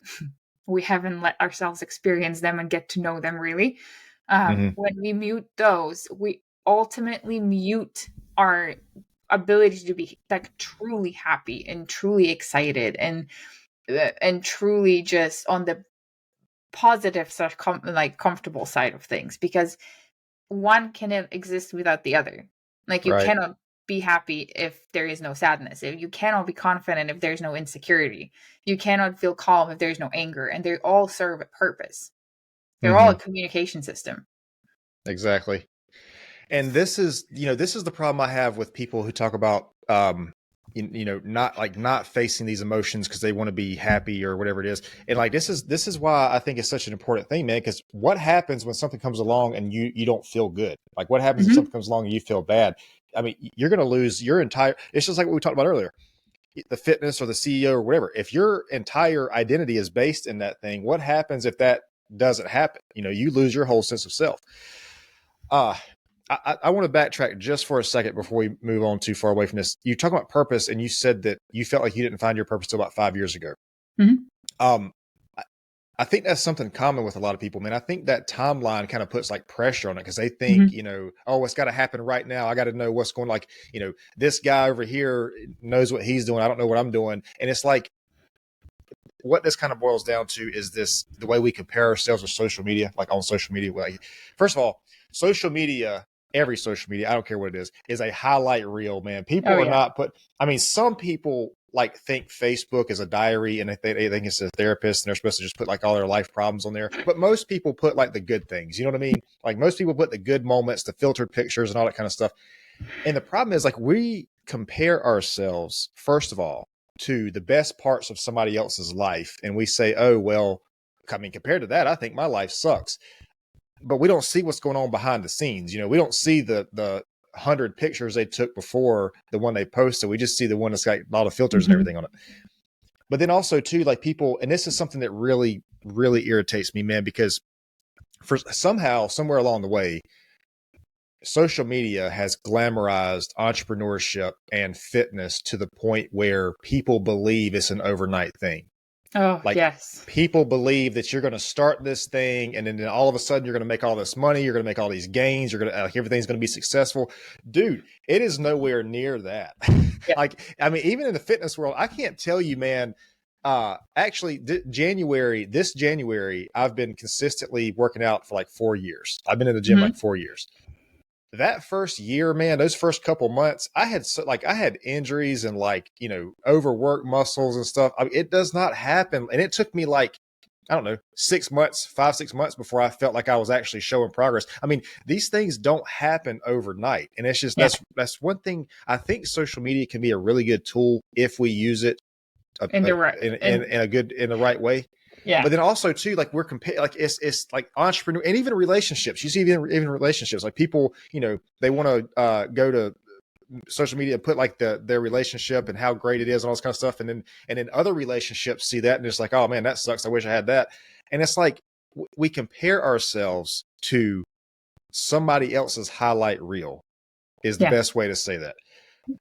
we haven't let ourselves experience them and get to know them really. When we mute those, we ultimately mute our ability to be like truly happy and truly excited and truly just on the positive sort of like comfortable side of things, because one cannot exist without the other. Like, you cannot be happy if there is no sadness. If you cannot be confident if there's no insecurity. You cannot feel calm if there's no anger. And they all serve a purpose. They're all a communication system. Exactly. And this is the problem I have with people who talk about not facing these emotions because they want to be happy or whatever it is. And like this is why I think it's such an important thing, man, because what happens when something comes along and you don't feel good? Like, what happens if something comes along and you feel bad? I mean, you're going to lose your entire, it's just like what we talked about earlier, the fitness or the CEO or whatever. If your entire identity is based in that thing, what happens if that doesn't happen? You lose your whole sense of self. I want to backtrack just for a second before we move on too far away from this. You talk about purpose, and you said that you felt like you didn't find your purpose till about 5 years ago. I think that's something common with a lot of people, man. I think that timeline kind of puts like pressure on it, because they think, oh, it's got to happen right now. I got to know what's going, like, this guy over here knows what he's doing. I don't know what I'm doing. And it's like, what this kind of boils down to is the way we compare ourselves with social media, like on social media. Like, first of all, social media, every social media, I don't care what it is a highlight reel, man. People are not some people like think Facebook is a diary and they think it's a therapist and they're supposed to just put like all their life problems on there. But most people put like the good things, you know what I mean? Like, most people put the good moments, the filtered pictures and all that kind of stuff. And the problem is, like, we compare ourselves, first of all, to the best parts of somebody else's life. And we say, oh, well, I mean, compared to that, I think my life sucks. But we don't see what's going on behind the scenes. You know, we don't see the 100 pictures they took before the one they posted. We just see the one that's got a lot of filters and everything on it. But then also too, like, people, and this is something that really, really irritates me, man, because for somehow, somewhere along the way, social media has glamorized entrepreneurship and fitness to the point where people believe it's an overnight thing. Oh, Like, yes. people believe that you're going to start this thing and then all of a sudden you're going to make all this money. You're going to make all these gains. You're going to, everything's going to be successful. Dude, it is nowhere near that. Yeah. Like, I mean, even in the fitness world, I can't tell you, man, actually this January, I've been consistently working out for like 4 years. I've been in the gym like 4 years. That first year, man, those first couple months, I had injuries and, like, you know, overworked muscles and stuff. I mean, it does not happen. And it took me like, I don't know, 6 months, 5-6 months before I felt like I was actually showing progress. I mean, these things don't happen overnight. And it's just, that's one thing. I think social media can be a really good tool if we use it in the right way. Yeah. But then also too, like, we're comparing, like, it's like entrepreneur, and even relationships. You see, even relationships, like, people, you know, they want to go to social media and put like their relationship and how great it is and all this kind of stuff, and then other relationships see that and it's like, oh man, that sucks, I wish I had that. And it's like, we compare ourselves to somebody else's highlight reel is the best way to say that.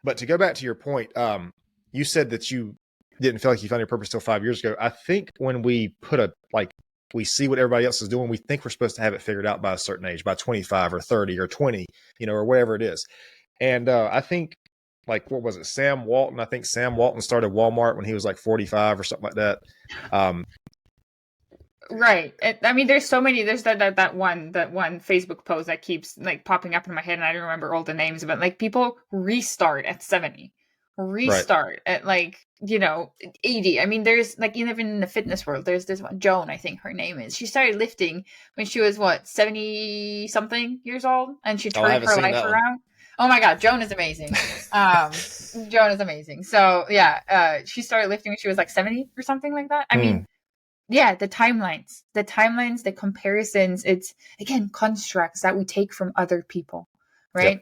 But to go back to your point, you said that you didn't feel like you found your purpose till 5 years ago. I think when we we see what everybody else is doing, we think we're supposed to have it figured out by a certain age, by 25 or 30 or 20, you know, or whatever it is. And I think, like, what was it? Sam Walton. I think Sam Walton started Walmart when he was like 45 or something like that. Right. I mean, there's so many. There's that one Facebook post that keeps like popping up in my head, and I don't remember all the names, but like, people restart at 70, restart at, like, you know, 80. I mean, there's like, even in the fitness world, there's this one, Joan, I think her name is. She started lifting when she was 70 something years old, and she turned her life around. Oh my God, Joan is amazing. Joan is amazing. So yeah, she started lifting when she was like 70 or something like that. I mean, yeah, the timelines, the comparisons, it's, again, constructs that we take from other people, right?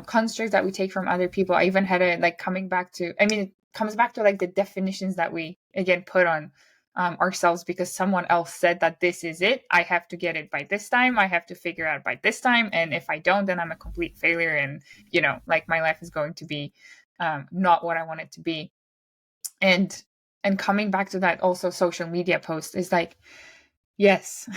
Constructs that we take from other people. I even had a, like, coming back to, I mean, it comes back to like the definitions that we, again, put on ourselves, because someone else said that this is it. I have to get it by this time. I have to figure out by this time. And if I don't, then I'm a complete failure. And, you know, like, my life is going to be not what I want it to be. And coming back to that, also, social media post is like, yes,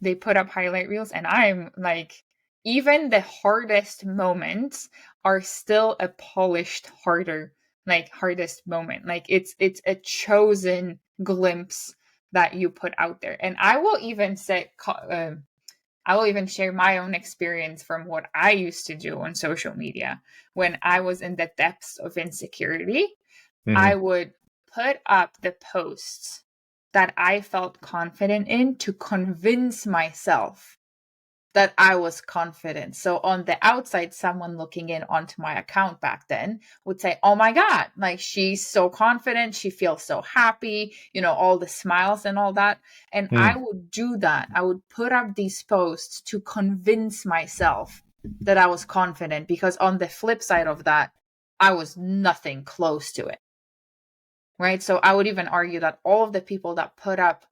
they put up highlight reels, and I'm like, even the hardest moments are still a polished, hardest moment. Like, it's a chosen glimpse that you put out there. And I will even say, I will even share my own experience from what I used to do on social media when I was in the depths of insecurity. I would put up the posts that I felt confident in to convince myself that I was confident. So on the outside, someone looking in onto my account back then would say, oh my God, like, she's so confident. She feels so happy, you know, all the smiles and all that. And I would do that. I would put up these posts to convince myself that I was confident, because on the flip side of that, I was nothing close to it. Right. So I would even argue that all of the people that put up,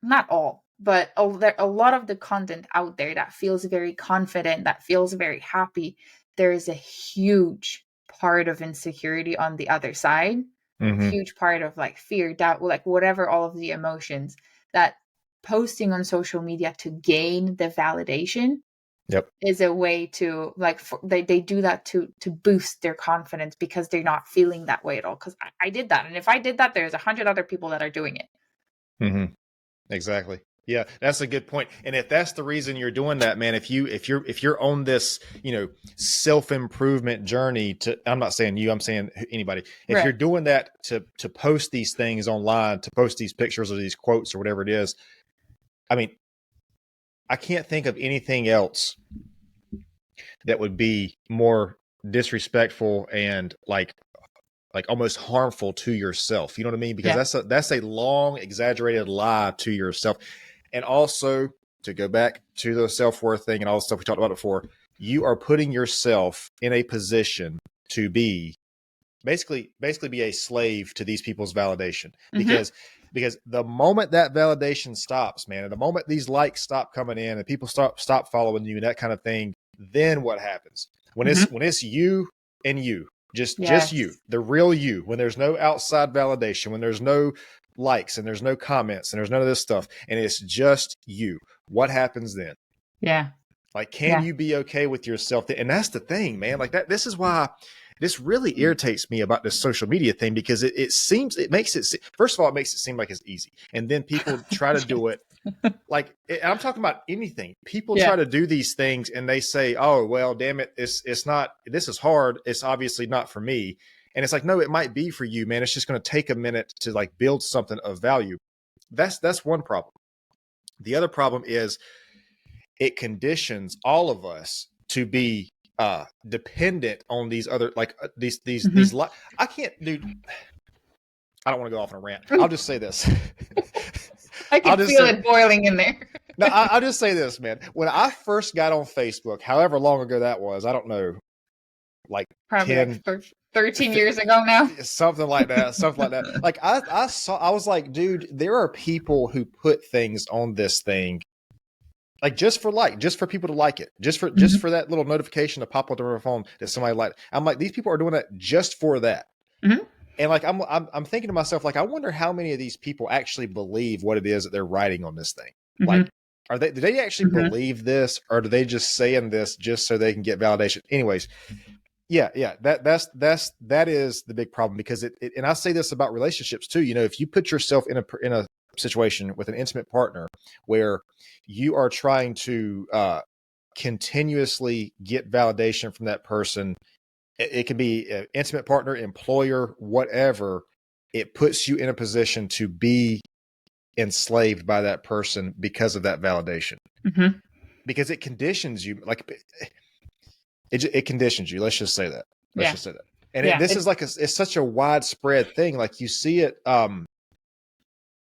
not all, but a lot of the content out there that feels very confident, that feels very happy, there is a huge part of insecurity on the other side, huge part of, like, fear, doubt, like, whatever, all of the emotions, that posting on social media to gain the validation is a way to, like, they do that to boost their confidence, because they're not feeling that way at all. Because I did that, and if I did that, there's 100 other people that are doing it. Exactly. Yeah, that's a good point. And if that's the reason you're doing that, man, if you're on this, you know, self-improvement journey to, I'm not saying you, I'm saying anybody. If you're doing that to post these things online, to post these pictures or these quotes or whatever it is, I mean, I can't think of anything else that would be more disrespectful and like almost harmful to yourself. You know what I mean? Because that's a long, exaggerated lie to yourself. And also, to go back to the self-worth thing and all the stuff we talked about before, you are putting yourself in a position to be basically be a slave to these people's validation. Because the moment that validation stops, man, and the moment these likes stop coming in and people stop following you and that kind of thing, then what happens? When it's you and you, just you, the real you, when there's no outside validation, when there's no likes and there's no comments and there's none of this stuff, and it's just you, what happens then? Yeah. Like, can you be okay with yourself? And that's the thing, man. Like that, this is why this really irritates me about this social media thing, because it makes it, first of all, it makes it seem like it's easy. And then people try to do it. Like, I'm talking about anything. People try to do these things and they say, oh, well, damn it. It's not, this is hard. It's obviously not for me. And it's like, no, it might be for you, man. It's just going to take a minute to like build something of value. That's one problem. The other problem is it conditions all of us to be dependent on these other, like these I can't, dude. I don't want to go off on a rant. I'll just say this. I can feel it boiling in there. No, I'll just say this, man. When I first got on Facebook, however long ago that was, I don't know, like probably 10, like 13 years ago now. Something like that. Like I was like, dude, there are people who put things on this thing like just for people to like it, just for that little notification to pop up on their phone that somebody liked. I'm like, these people are doing that just for that. And like, I'm thinking to myself, like, I wonder how many of these people actually believe what it is that they're writing on this thing. Like, do they actually believe this, or do they just saying this just so they can get validation? Anyways, that is the big problem, because it and I say this about relationships too. You know, if you put yourself in a situation with an intimate partner where you are trying to continuously get validation from that person, it can be an intimate partner, employer, whatever, it puts you in a position to be enslaved by that person because of that validation. Because it conditions you, like it conditions you. Let's just say that. And this is like it's such a widespread thing. Like you see it,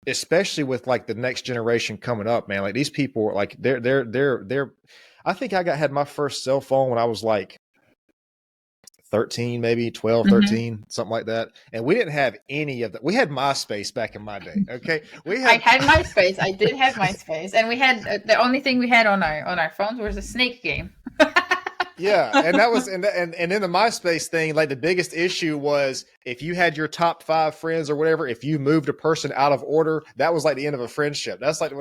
especially with like the next generation coming up, man. Like these people, like they're. I think I had my first cell phone when I was like 13, maybe 12, 13, something like that. And we didn't have any of that. We had MySpace back in my day. Okay. I had MySpace. I did have MySpace. And we had, the only thing we had on our phones was a snake game. Yeah. And that was, and in the MySpace thing, like the biggest issue was if you had your top 5 friends or whatever, if you moved a person out of order, that was like the end of a friendship. That's like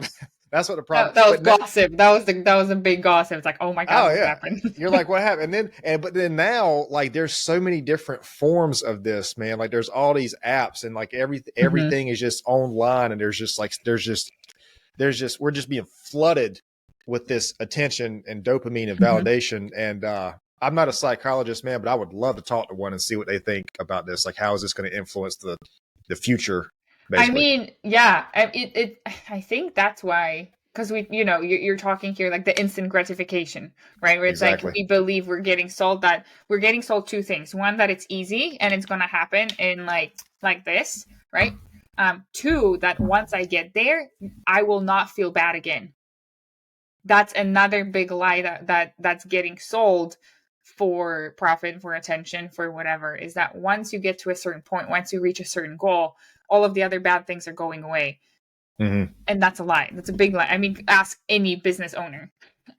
that's what the problem. That was gossip. That was a big gossip. It's like, oh my God, what happened? You're like, what happened? But then now, like, there's so many different forms of this, man. Like, there's all these apps, and like everything is just online, and we're just being flooded with this attention and dopamine and validation. And I'm not a psychologist, man, but I would love to talk to one and see what they think about this. Like, how is this going to influence the future? Basically. I mean, yeah, I think that's why, because you're talking here like the instant gratification, right? Where it's like we believe we're getting sold 2 things. One, that it's easy and it's going to happen in like this, right? 2, that once I get there, I will not feel bad again. That's another big lie that's getting sold for profit, for attention, for whatever, is that once you get to a certain point, once you reach a certain goal, all of the other bad things are going away. And that's a lie. That's a big lie. I mean, ask any business owner,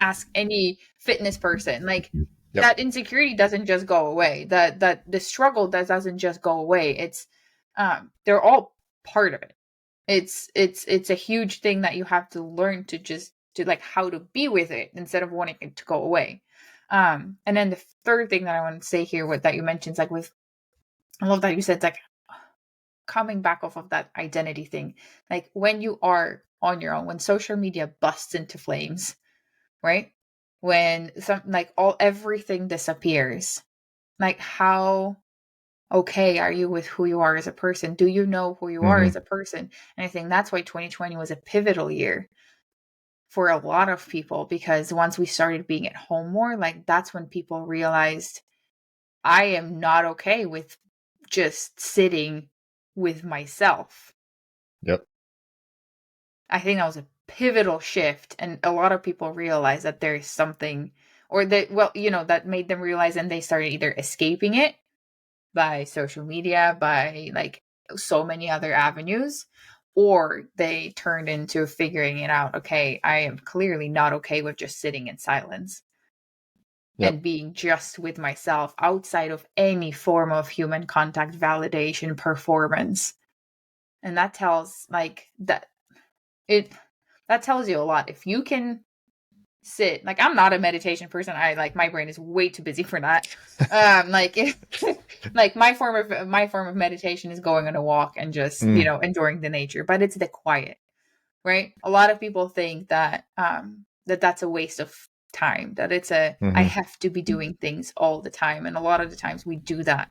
ask any fitness person. Like that insecurity doesn't just go away. That the struggle doesn't just go away. It's they're all part of it. It's a huge thing that you have to learn to like how to be with it instead of wanting it to go away. And then the third thing that I want to say here, that you mentioned, is like I love that you said, like, coming back off of that identity thing, like when you are on your own, when social media busts into flames, right? When everything disappears, like how okay are you with who you are as a person? Do you know who you are as a person? And I think that's why 2020 was a pivotal year for a lot of people, because once we started being at home more, like that's when people realized I am not okay with just sitting with myself. Yep. I think that was a pivotal shift, and a lot of people realize that there is something, or that, well, that made them realize, and they started either escaping it by social media, by like so many other avenues, or they turned into figuring it out. Okay, I am clearly not okay with just sitting in silence and being just with myself outside of any form of human contact, validation, performance. And that tells that tells you a lot. If you can sit, like, I'm not a meditation person. I like, my brain is way too busy for that. Like my form of meditation is going on a walk and just, enjoying the nature, but it's the quiet, right? A lot of people think that that's a waste of time, that it's I have to be doing things all the time. And a lot of the times we do that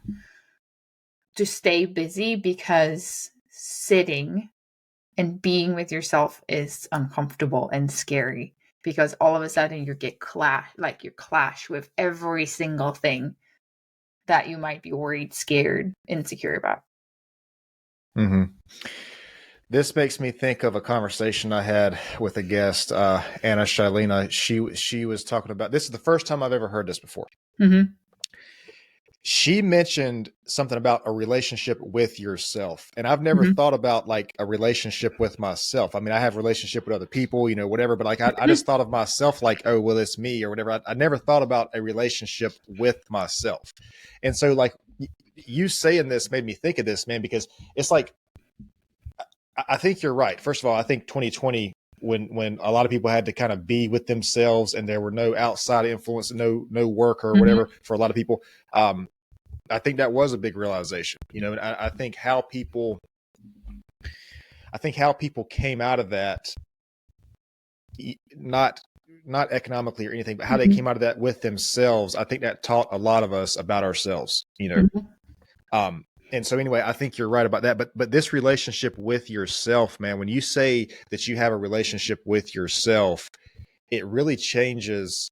to stay busy, because sitting and being with yourself is uncomfortable and scary, because all of a sudden you clash with every single thing that you might be worried, scared, insecure about. This makes me think of a conversation I had with a guest, Anna Shailina. She was talking about, this is the first time I've ever heard this before. She mentioned something about a relationship with yourself. And I've never thought about like a relationship with myself. I mean, I have a relationship with other people, whatever, but like, I just thought of myself like, oh, well, it's me or whatever. I never thought about a relationship with myself. And so like you saying this made me think of this, man, because it's like, I think you're right. First of all, I think 2020, when a lot of people had to kind of be with themselves and there were no outside influence, no work or whatever for a lot of people. I think that was a big realization, and I think how people came out of that, not economically or anything, but how they came out of that with themselves. I think that taught a lot of us about ourselves, And so anyway, I think you're right about that. But this relationship with yourself, man, when you say that you have a relationship with yourself, it really changes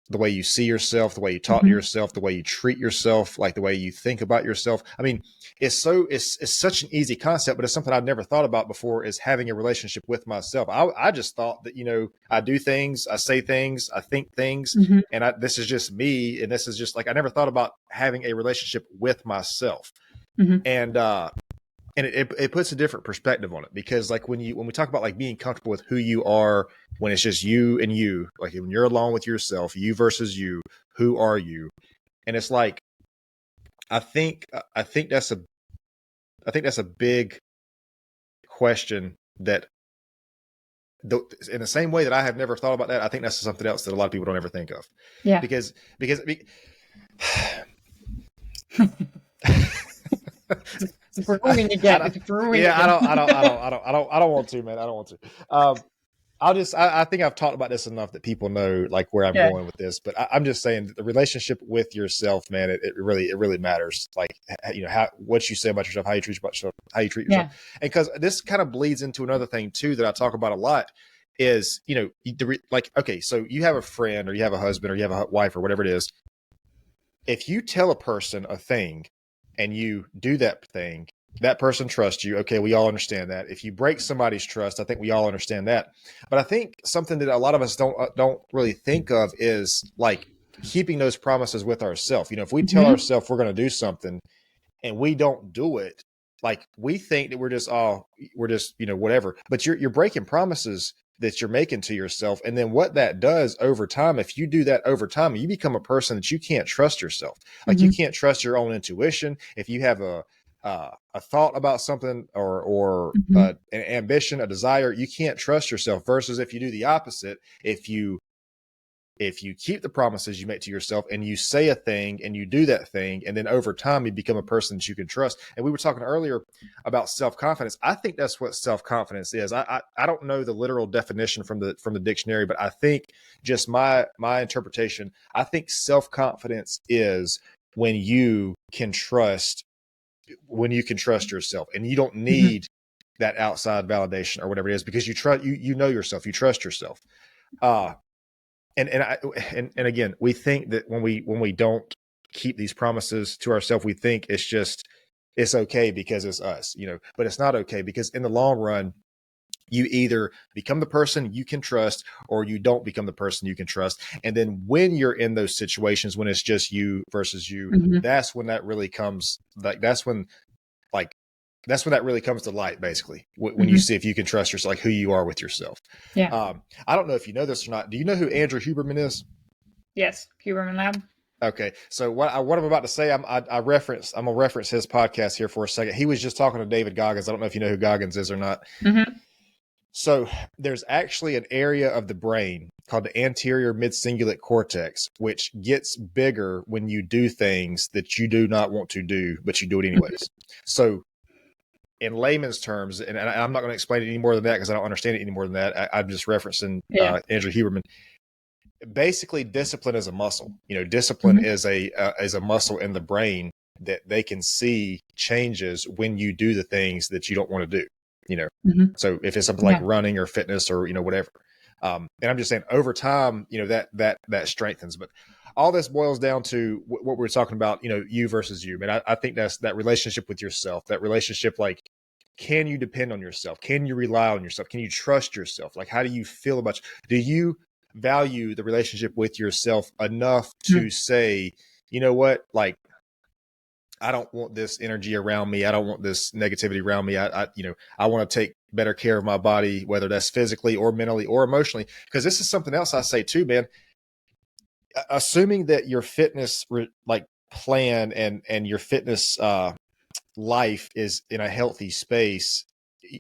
the way you see yourself, the way you talk to yourself, the way you treat yourself, like the way you think about yourself. I mean, it's such an easy concept, but it's something I've never thought about before, is having a relationship with myself. I just thought that, I do things, I say things, I think things, and this is just me. And this is just like, I never thought about having a relationship with myself. And it puts a different perspective on it, because like when we talk about like being comfortable with who you are, when it's just you and you, like when you're alone with yourself, you versus you, who are you? And it's like, I think that's a big question that in the same way that I have never thought about that, I think that's something else that a lot of people don't ever think of. Yeah. Because We're going again. I don't want to, man. I don't want to. I think I've talked about this enough that people know like where I'm going with this, but I'm just saying that the relationship with yourself, man, it really matters. Like, what you say about yourself, how you treat yourself, And because this kind of bleeds into another thing too, that I talk about a lot is, like, okay, so you have a friend or you have a husband or you have a wife or whatever it is. If you tell a person a thing and you do that thing, that person trusts you. Okay, we all understand that. If you break somebody's trust, I think we all understand that. But I think something that a lot of us don't really think of is like keeping those promises with ourselves. If we tell ourselves we're going to do something and we don't do it, like we think that we're just whatever. But you're breaking promises that you're making to yourself. And then what that does over time, if you do that over time, you become a person that you can't trust yourself. Like you can't trust your own intuition. If you have a thought about something or an ambition, a desire, you can't trust yourself. Versus if you do the opposite, if you keep the promises you make to yourself and you say a thing and you do that thing, and then over time you become a person that you can trust. And we were talking earlier about self-confidence. I think that's what self-confidence is. I don't know the literal definition from the dictionary, but I think just my interpretation, I think self-confidence is when you can trust yourself and you don't need that outside validation or whatever it is, because you trust you know yourself, you trust yourself. And again, we think that when we don't keep these promises to ourselves. We think it's okay because it's us, but it's not okay, because in the long run, you either become the person you can trust or you don't become the person you can trust. And then when you're in those situations, when it's just you versus you, that's when that really comes, that's when that really comes to light, basically, when you see if you can trust yourself, like who you are with yourself. Yeah. I don't know if you know this or not. Do you know who Andrew Huberman is? Yes. Huberman Lab. Okay, so what I'm about to say, I'm gonna reference his podcast here for a second. He was just talking to David Goggins. I don't know if you know who Goggins is or not. So there's actually an area of the brain called the anterior midcingulate cortex, which gets bigger when you do things that you do not want to do, but you do it anyways. So in layman's terms, and I'm not going to explain it any more than that because I don't understand it any more than that. I'm just referencing Andrew Huberman. Basically, discipline is a muscle. Discipline is a muscle in the brain that they can see changes when you do the things that you don't want to do. So if it's something like running or fitness or whatever, and I'm just saying over time, that strengthens. But all this boils down to what we're talking about. You versus you. Man, I think that's that relationship with yourself. That relationship, like, can you depend on yourself? Can you rely on yourself? Can you trust yourself? Like, how do you feel about? Do you value the relationship with yourself enough to say, you know what, like, I don't want this energy around me. I don't want this negativity around me. I want to take better care of my body, whether that's physically or mentally or emotionally. Because this is something else I say too, man. Assuming that your fitness plan and your fitness life is in a healthy space,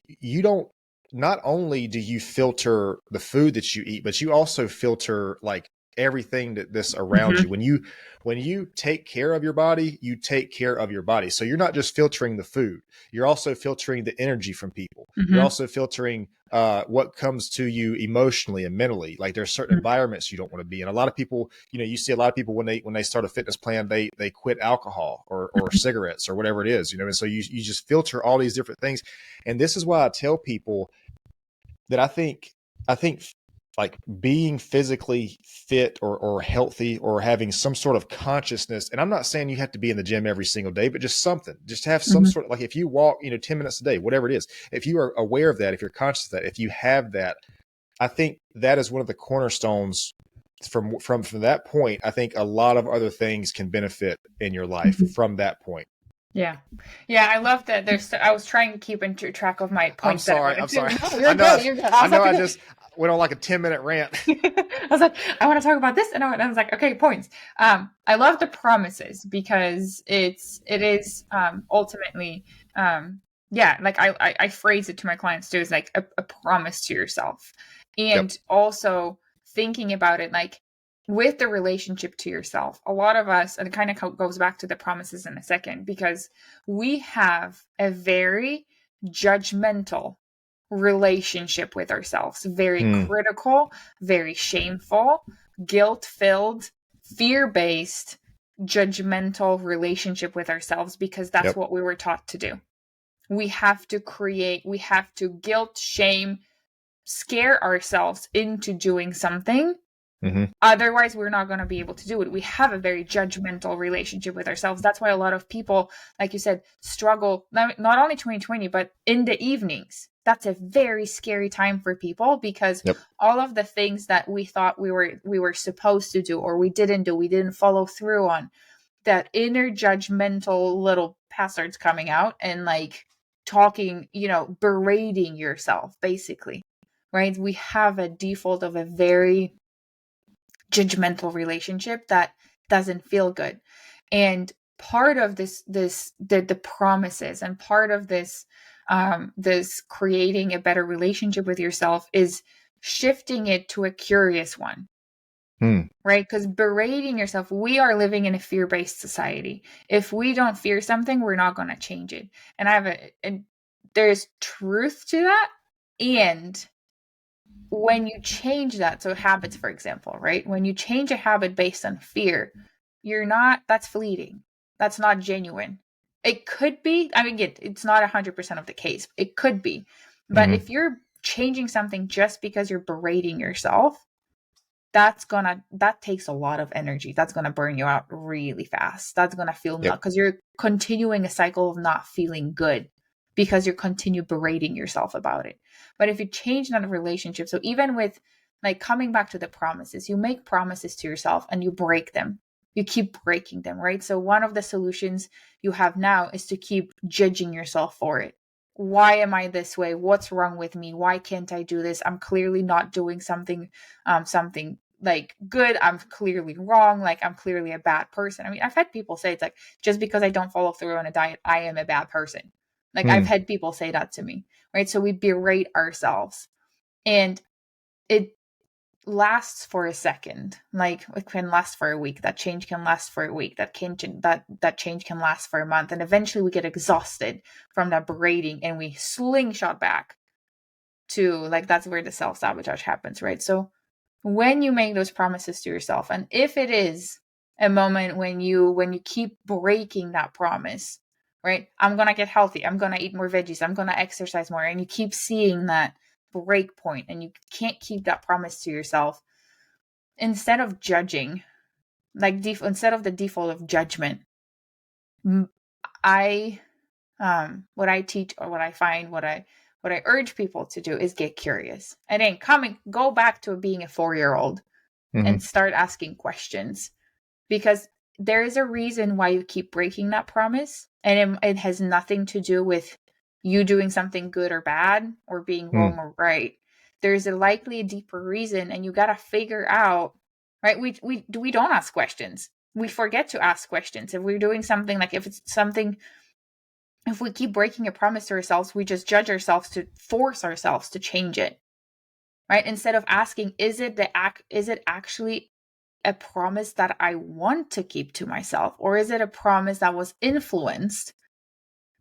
you don't. Not only do you filter the food that you eat, but you also filter like everything that's around you. When you take care of your body, you take care of your body. So you're not just filtering the food, you're also filtering the energy from people. You're also filtering what comes to you emotionally and mentally. Like there's certain environments you don't want to be in. A lot of people, you see a lot of people when they start a fitness plan, they quit alcohol or cigarettes or whatever it is, and so you just filter all these different things. And this is why I tell people that I think like being physically fit or healthy or having some sort of consciousness. And I'm not saying you have to be in the gym every single day, but just something, just have some sort of, like, if you walk, 10 minutes a day, whatever it is, if you are aware of that, if you're conscious of that, if you have that, I think that is one of the cornerstones. From that point, I think a lot of other things can benefit in your life from that point. Yeah. I love that. I was trying to keep track of my points. I'm sorry. No, you're good. You're good. I just went on like a 10-minute rant. I was like, I want to talk about this, and I was like, okay, points. I love the promises because it is ultimately, like I phrase it to my clients too, is like a promise to yourself, and also thinking about it like with the relationship to yourself. A lot of us, and it kind of goes back to the promises in a second, because we have a very judgmental relationship with ourselves, very critical, very shameful, guilt-filled, fear-based, judgmental relationship with ourselves, because that's what we were taught to do. We have to guilt, shame, scare ourselves into doing something. Otherwise, we're not going to be able to do it. We have a very judgmental relationship with ourselves. That's why a lot of people, like you said, struggle, not only 2020, but in the evenings. That's a very scary time for people, because all of the things that we thought we were supposed to do, or we didn't follow through on, that inner judgmental little bastards coming out and like talking, berating yourself, basically, right? We have a default of a very judgmental relationship that doesn't feel good. And part of the promises, and part of this creating a better relationship with yourself, is shifting it to a curious one. Right? Because berating yourself, we are living in a fear-based society. If we don't fear something, we're not going to change it. And there's truth to that. And when you change that, so habits, for example, right? When you change a habit based on fear, that's fleeting. That's not genuine. It could be, it's not 100% of the case. It could be. But if you're changing something just because you're berating yourself, that takes a lot of energy. That's gonna burn you out really fast. That's gonna feel not, because you're continuing a cycle of not feeling good because you're continue berating yourself about it. But if you change that relationship, so even with like coming back to the promises, you make promises to yourself and you break them. You keep breaking them, right? So one of the solutions you have now is to keep judging yourself for it. Why am I this way? What's wrong with me? Why can't I do this? I'm clearly not doing something like good. I'm clearly wrong. Like I'm clearly a bad person. I mean, I've had people say it's like, just because I don't follow through on a diet, I am a bad person. Like I've had people say that to me, right? So we berate ourselves, and it lasts for a second. Like it can last for a week. That change can last for a week. That change can last for a month. And eventually we get exhausted from that berating and we slingshot back to like, that's where the self-sabotage happens, right? So when you make those promises to yourself, and if it is a moment when you keep breaking that promise, right? I'm going to get healthy. I'm going to eat more veggies. I'm going to exercise more. And you keep seeing that break point and you can't keep that promise to yourself, instead of judging, like instead of the default of judgment, I what I teach, or what I find, what I urge people to do is get curious, and then go back to being a 4-year-old and start asking questions, because there is a reason why you keep breaking that promise, and it has nothing to do with you doing something good or bad or being wrong or right. There's likely a deeper reason, and you got to figure out, right? We don't ask questions. We forget to ask questions. If we're doing something, like if we keep breaking a promise to ourselves, we just judge ourselves to force ourselves to change it, right? Instead of asking, is it actually a promise that I want to keep to myself, or is it a promise that was influenced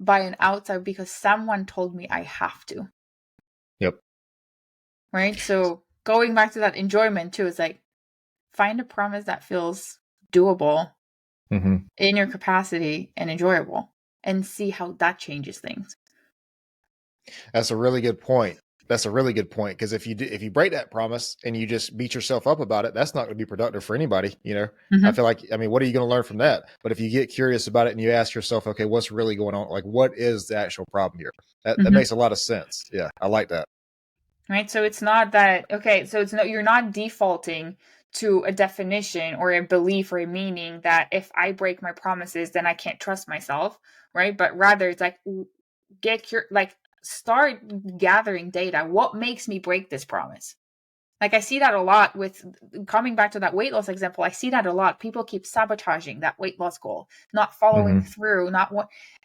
by an outside because someone told me I have to? Yep. Right? So going back to that enjoyment too, is like, find a promise that feels doable in your capacity and enjoyable, and see how that changes things. That's a really good point. Because if you break that promise and you just beat yourself up about it, that's not going to be productive for anybody. I feel like, what are you going to learn from that? But if you get curious about it and you ask yourself, okay, what's really going on? Like, what is the actual problem here? That makes a lot of sense. Yeah, I like that. Right. So it's not that, okay, so you're not defaulting to a definition or a belief or a meaning that if I break my promises, then I can't trust myself. Right. But rather it's like, start gathering data. What makes me break this promise? Like I see that a lot with, coming back to that weight loss example. I see that a lot. People keep sabotaging that weight loss goal, not following through,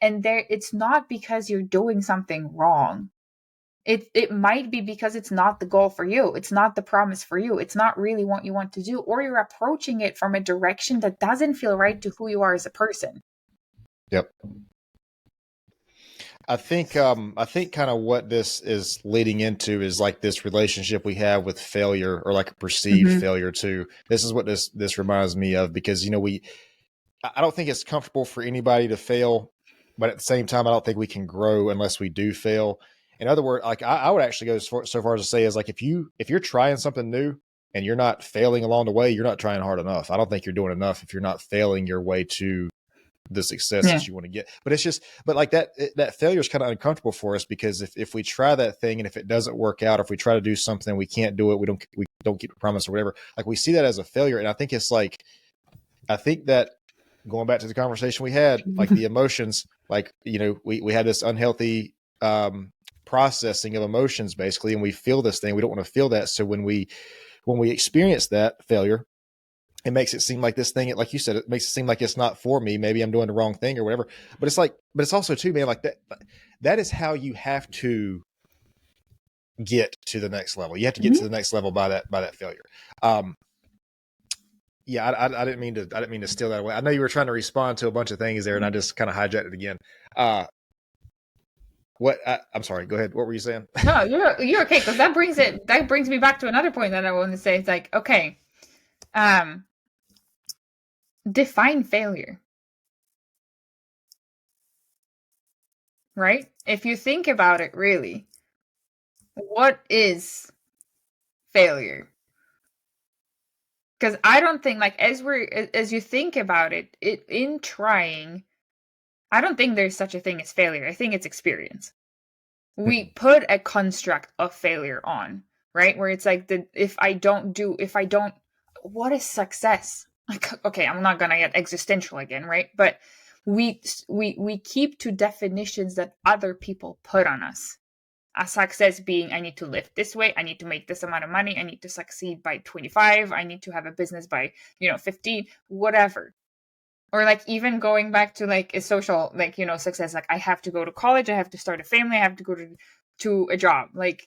it's not because you're doing something wrong. It might be because it's not the goal for you. It's not the promise for you. It's not really what you want to do, or you're approaching it from a direction that doesn't feel right to who you are as a person. Yep. I think kind of what this is leading into is like this relationship we have with failure, or like a perceived failure too. This is what this reminds me of, because I don't think it's comfortable for anybody to fail, but at the same time, I don't think we can grow unless we do fail. In other words, like I would actually go so far as to say is like, if you're trying something new and you're not failing along the way, you're not trying hard enough. I don't think you're doing enough if you're not failing your way to the success that you want to get. But like that failure is kind of uncomfortable for us, because if we try that thing and if it doesn't work out, or if we try to do something, we can't do it, we don't keep the promise or whatever, like we see that as a failure. And I think that going back to the conversation we had, like the emotions, like, we had this unhealthy processing of emotions basically, and we feel this thing, we don't want to feel that. So when we experience that failure, it makes it seem like this thing, like you said, it makes it seem like it's not for me. Maybe I'm doing the wrong thing or whatever. But it's also too, man, like that is how you have to get to the next level. You have to get to the next level by that failure. Yeah, I didn't mean to steal that away. I know you were trying to respond to a bunch of things there, and I just kind of hijacked it again. I'm sorry. Go ahead. What were you saying? No, you're okay, because that brings me back to another point that I want to say. It's like, okay, define failure. Right? If you think about it, really, what is failure? Because I don't think, like, as you think about it, in trying, I don't think there's such a thing as failure. I think it's experience. We put a construct of failure on, right? Where it's like, if I don't, what is success? Like, okay, I'm not gonna get existential again, right? But we keep to definitions that other people put on us. A success being, I need to live this way, I need to make this amount of money, I need to succeed by 25, I need to have a business by 15, whatever. Or like, even going back to like a social, like, success, like I have to go to college, I have to start a family, I have to go to a job. Like,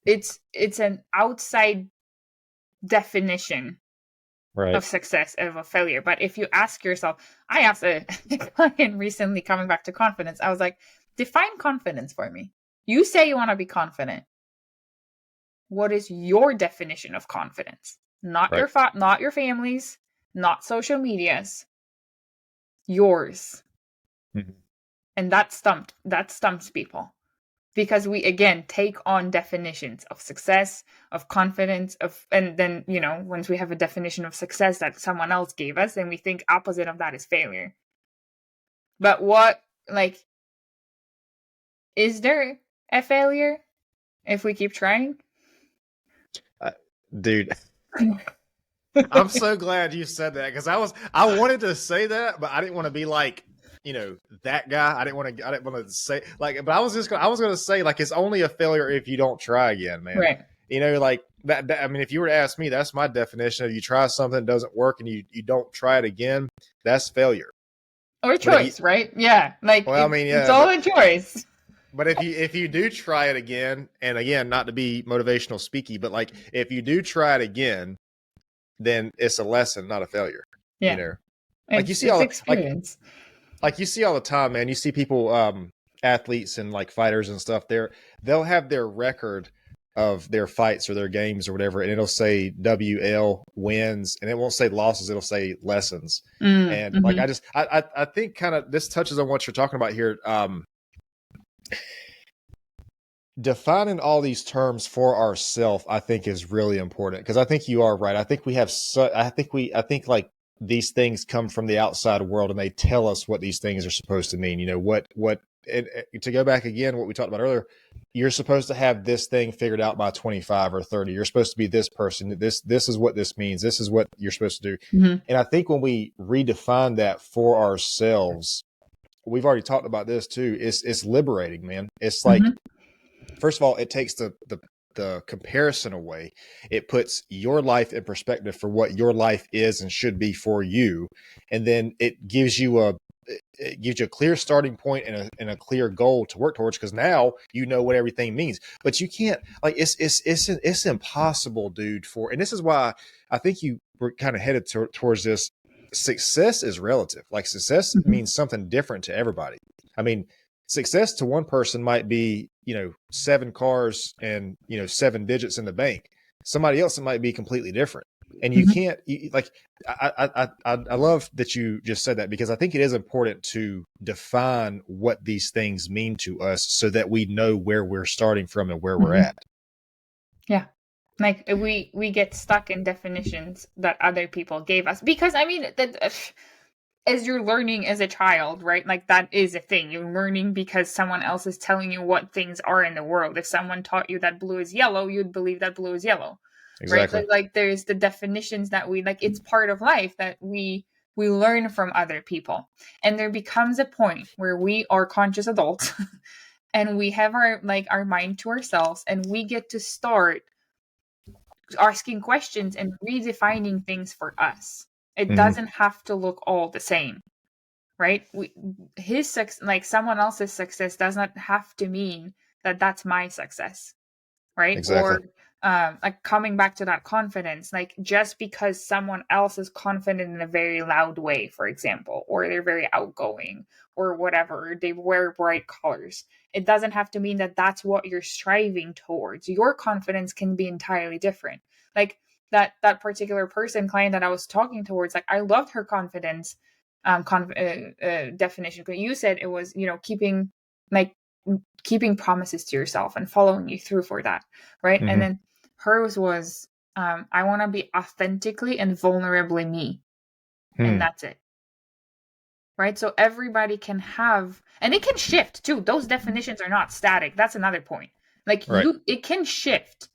it's an outside definition Right. of success, of a failure. But if you ask yourself, I asked a client recently, coming back to confidence, I was like, define confidence for me. You say you want to be confident. What is your definition of confidence? Not Right. not your family's, not social media's, yours. Mhm. And that stumps people, because we again take on definitions of success, of confidence, and then once we have a definition of success that someone else gave us, then we think opposite of that is failure. But is there a failure if we keep trying? Dude, I'm so glad you said that, because I wanted to say that, but I didn't want to be like, that guy. I didn't want to say like, but I was going to say, like, it's only a failure if you don't try again, man. Right. Like that, I mean, if you were to ask me, that's my definition of, you try something, it doesn't work, and you don't try it again, that's failure. Or choice, right? Yeah. Like, well, I mean, yeah, it's all a choice. But if you do try it again, and again, not to be motivational speaky, but like, if you do try it again, then it's a lesson, not a failure. Yeah. Like you see it's all experience. Like you see all the time, man. You see people, athletes and like fighters and stuff. They'll have their record of their fights or their games or whatever, and it'll say WL wins, and it won't say losses. It'll say lessons. And like, I think kind of this touches on what you're talking about here. Defining all these terms for ourselves, I think, is really important, because I think you are right. I think we have I think like these things come from the outside world, and they tell us what these things are supposed to mean. To go back again, what we talked about earlier, you're supposed to have this thing figured out by 25 or 30. You're supposed to be this person. This is what this means. This is what you're supposed to do. And I think when we redefine that for ourselves, we've already talked about this too. It's liberating, man. It's like, first of all, it takes the comparison away. It puts your life in perspective for what your life is and should be for you. And then it gives you a clear starting point and a clear goal to work towards, because now you know what everything means. But you can't, like, it's impossible, dude, and this is why I think you were kind of headed towards this. Success is relative. Like, success means something different to everybody. I mean, success to one person might be, 7 cars and, 7 digits in the bank. Somebody else, it might be completely different. And you can't, I love that you just said that, because I think it is important to define what these things mean to us, so that we know where we're starting from and where we're at. Yeah. Like, we get stuck in definitions that other people gave us, because I mean, as you're learning as a child, right? Like, that is a thing. You're learning because someone else is telling you what things are in the world. If someone taught you that blue is yellow, you'd believe that blue is yellow. Exactly. Right? Like there's the definitions that it's part of life that we learn from other people. And there becomes a point where we are conscious adults and we have our mind to ourselves, and we get to start asking questions and redefining things for us. It doesn't have to look all the same, right? Someone else's success does not have to mean that that's my success, right? Exactly. Or coming back to that confidence, like, just because someone else is confident in a very loud way, for example, or they're very outgoing or whatever, or they wear bright colors, it doesn't have to mean that that's what you're striving towards. Your confidence can be entirely different. Like, that particular client that I was talking towards, like, I loved her confidence definition, but you said it was, keeping promises to yourself and following you through for that, right? And then hers was I want to be authentically and vulnerably me. And that's it. Right? So everybody can have, and it can shift too. Those definitions are not static. That's another point. Like it can shift,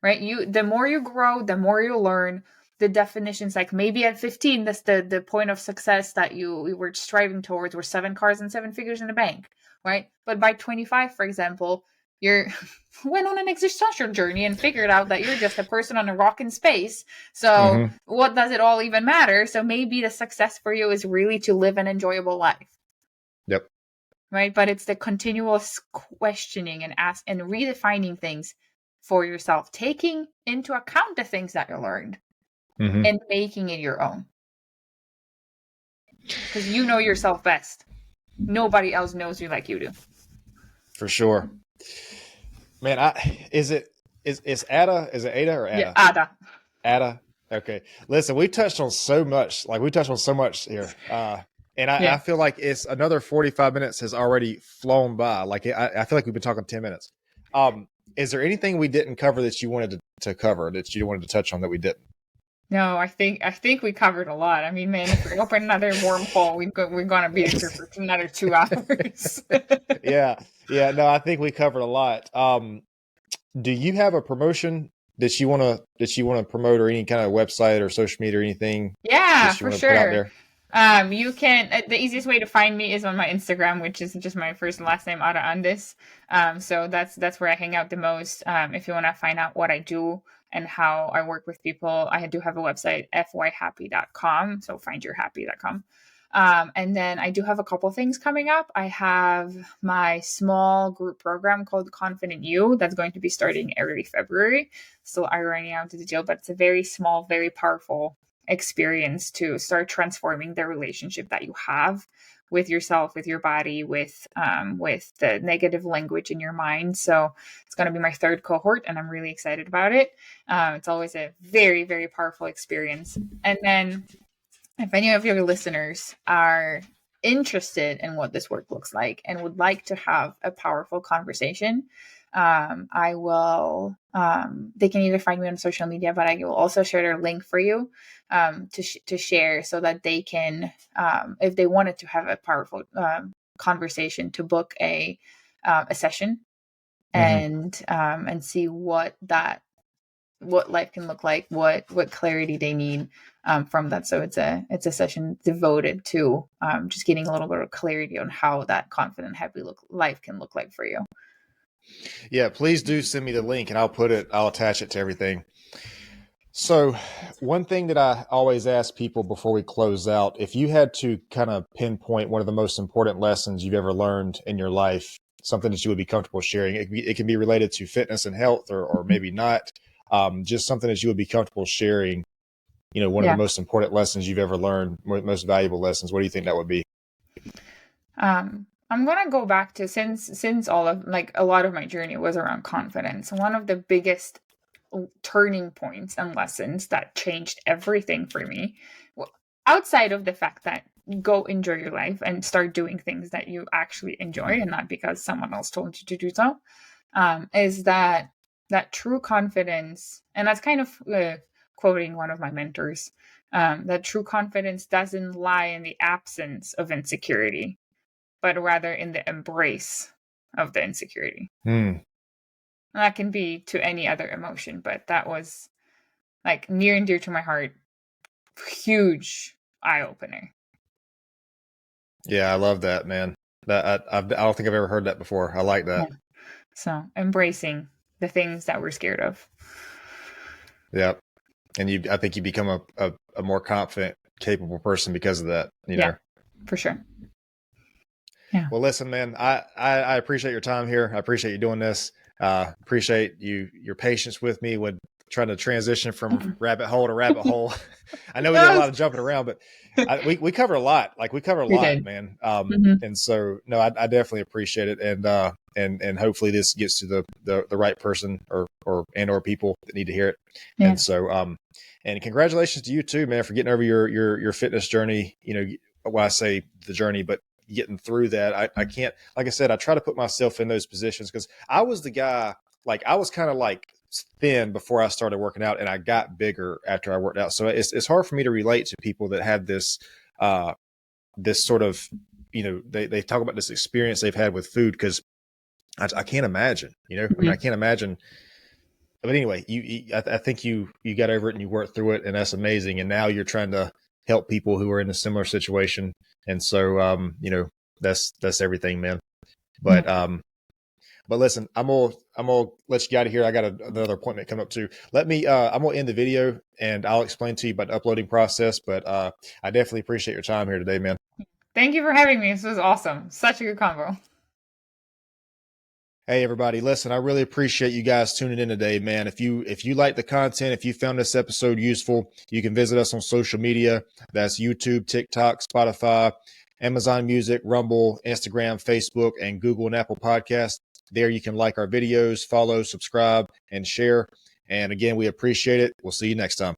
right? The more you grow, the more you learn. The definitions, like maybe at 15, that's the point of success that you were striving towards, were 7 cars and 7 figures in the bank, right? But by 25, for example, you're went on an existential journey and figured out that you're just a person on a rock in space. So what does it all even matter? So maybe the success for you is really to live an enjoyable life. Yep. Right. But it's the continuous questioning and redefining things for yourself, taking into account the things that you learned and making it your own. Because you know yourself best. Nobody else knows you like you do. For sure. Man, is it Ada? Is it Ada or Ada? Yeah, Ada. Ada. Okay. Listen, we touched on so much. Like, we touched on so much here. And I feel like it's another 45 minutes has already flown by. Like, I feel like we've been talking 10 minutes. Is there anything we didn't cover that you wanted to cover, that you wanted to touch on that we didn't? No, I think we covered a lot. I mean, man, if we open another wormhole, we're gonna be here for another 2 hours. Yeah. No, I think we covered a lot. Do you have a promotion that you want to promote, or any kind of website or social media or anything? Yeah, for sure. Put out there? You can, the easiest way to find me is on my Instagram, which is just my first and last name, Ada Undis. So that's where I hang out the most. If you want to find out what I do and how I work with people, I do have a website, FYHappy.com. So FindYourHappy.com. And then I do have a couple things coming up. I have my small group program called Confident You that's going to be starting early February. Still ironing out the detail, but it's a very small, very powerful experience to start transforming the relationship that you have with yourself, with your body, with the negative language in your mind. So it's going to be my 3rd cohort, and I'm really excited about it. It's always a very, very powerful experience. And then if any of your listeners are interested in what this work looks like and would like to have a powerful conversation, I will, they can either find me on social media, but I will also share their link for you to share, so that they can, if they wanted to have a powerful conversation, to book a session and see what life can look like, what clarity they need from that. So it's a session devoted to just getting a little bit of clarity on how that confident, happy life can look like for you. Yeah, please do send me the link, and I'll attach it to everything. So one thing that I always ask people before we close out, if you had to kind of pinpoint one of the most important lessons you've ever learned in your life, something that you would be comfortable sharing, it can be related to fitness and health, or maybe not, just something that you would be comfortable sharing, one of the most important lessons you've ever learned, most valuable lessons. What do you think that would be? I'm going to go back to, since all of, like, a lot of my journey was around confidence. One of the biggest turning points and lessons that changed everything for me, outside of the fact that go enjoy your life and start doing things that you actually enjoy and not because someone else told you to do so, is that true confidence, and that's kind of quoting one of my mentors, that true confidence doesn't lie in the absence of insecurity, but rather in the embrace of the insecurity. And that can be to any other emotion, but that was, like, near and dear to my heart. Huge eye opener. Yeah, I love that, man. I don't think I've ever heard that before. I like that. Yeah. So embracing the things that we're scared of. Yep. And I think you become a more confident, capable person because of that. You know? For sure. Yeah. Well, listen, man, I appreciate your time here. I appreciate you doing this. Appreciate your patience with me when trying to transition from rabbit hole to rabbit hole. I know we did a lot of jumping around, but we covered a lot. Like, we covered a lot, man. And so, no, I definitely appreciate it. And hopefully this gets to the right person or people that need to hear it. Yeah. And so, and congratulations to you too, man, for getting over your fitness journey. When I say the journey, but getting through that, I can't, like I said, I try to put myself in those positions, because I was the guy, like, I was kind of like thin before I started working out, and I got bigger after I worked out. So it's hard for me to relate to people that have this this sort of, they talk about this experience they've had with food, because I can't imagine, I mean, I can't imagine. But anyway, I think you got over it and you worked through it, and that's amazing. And now you're trying to help people who are in a similar situation. And so, that's everything, man. But, but listen, I'm gonna let you get out of here. I got another appointment coming up too. I'm gonna end the video and I'll explain to you about the uploading process. But I definitely appreciate your time here today, man. Thank you for having me. This was awesome. Such a good convo. Hey everybody, listen, I really appreciate you guys tuning in today, man. If you like the content, if you found this episode useful, you can visit us on social media. That's YouTube, TikTok, Spotify, Amazon Music, Rumble, Instagram, Facebook, and Google and Apple Podcasts. There you can like our videos, follow, subscribe, and share. And again, we appreciate it. We'll see you next time.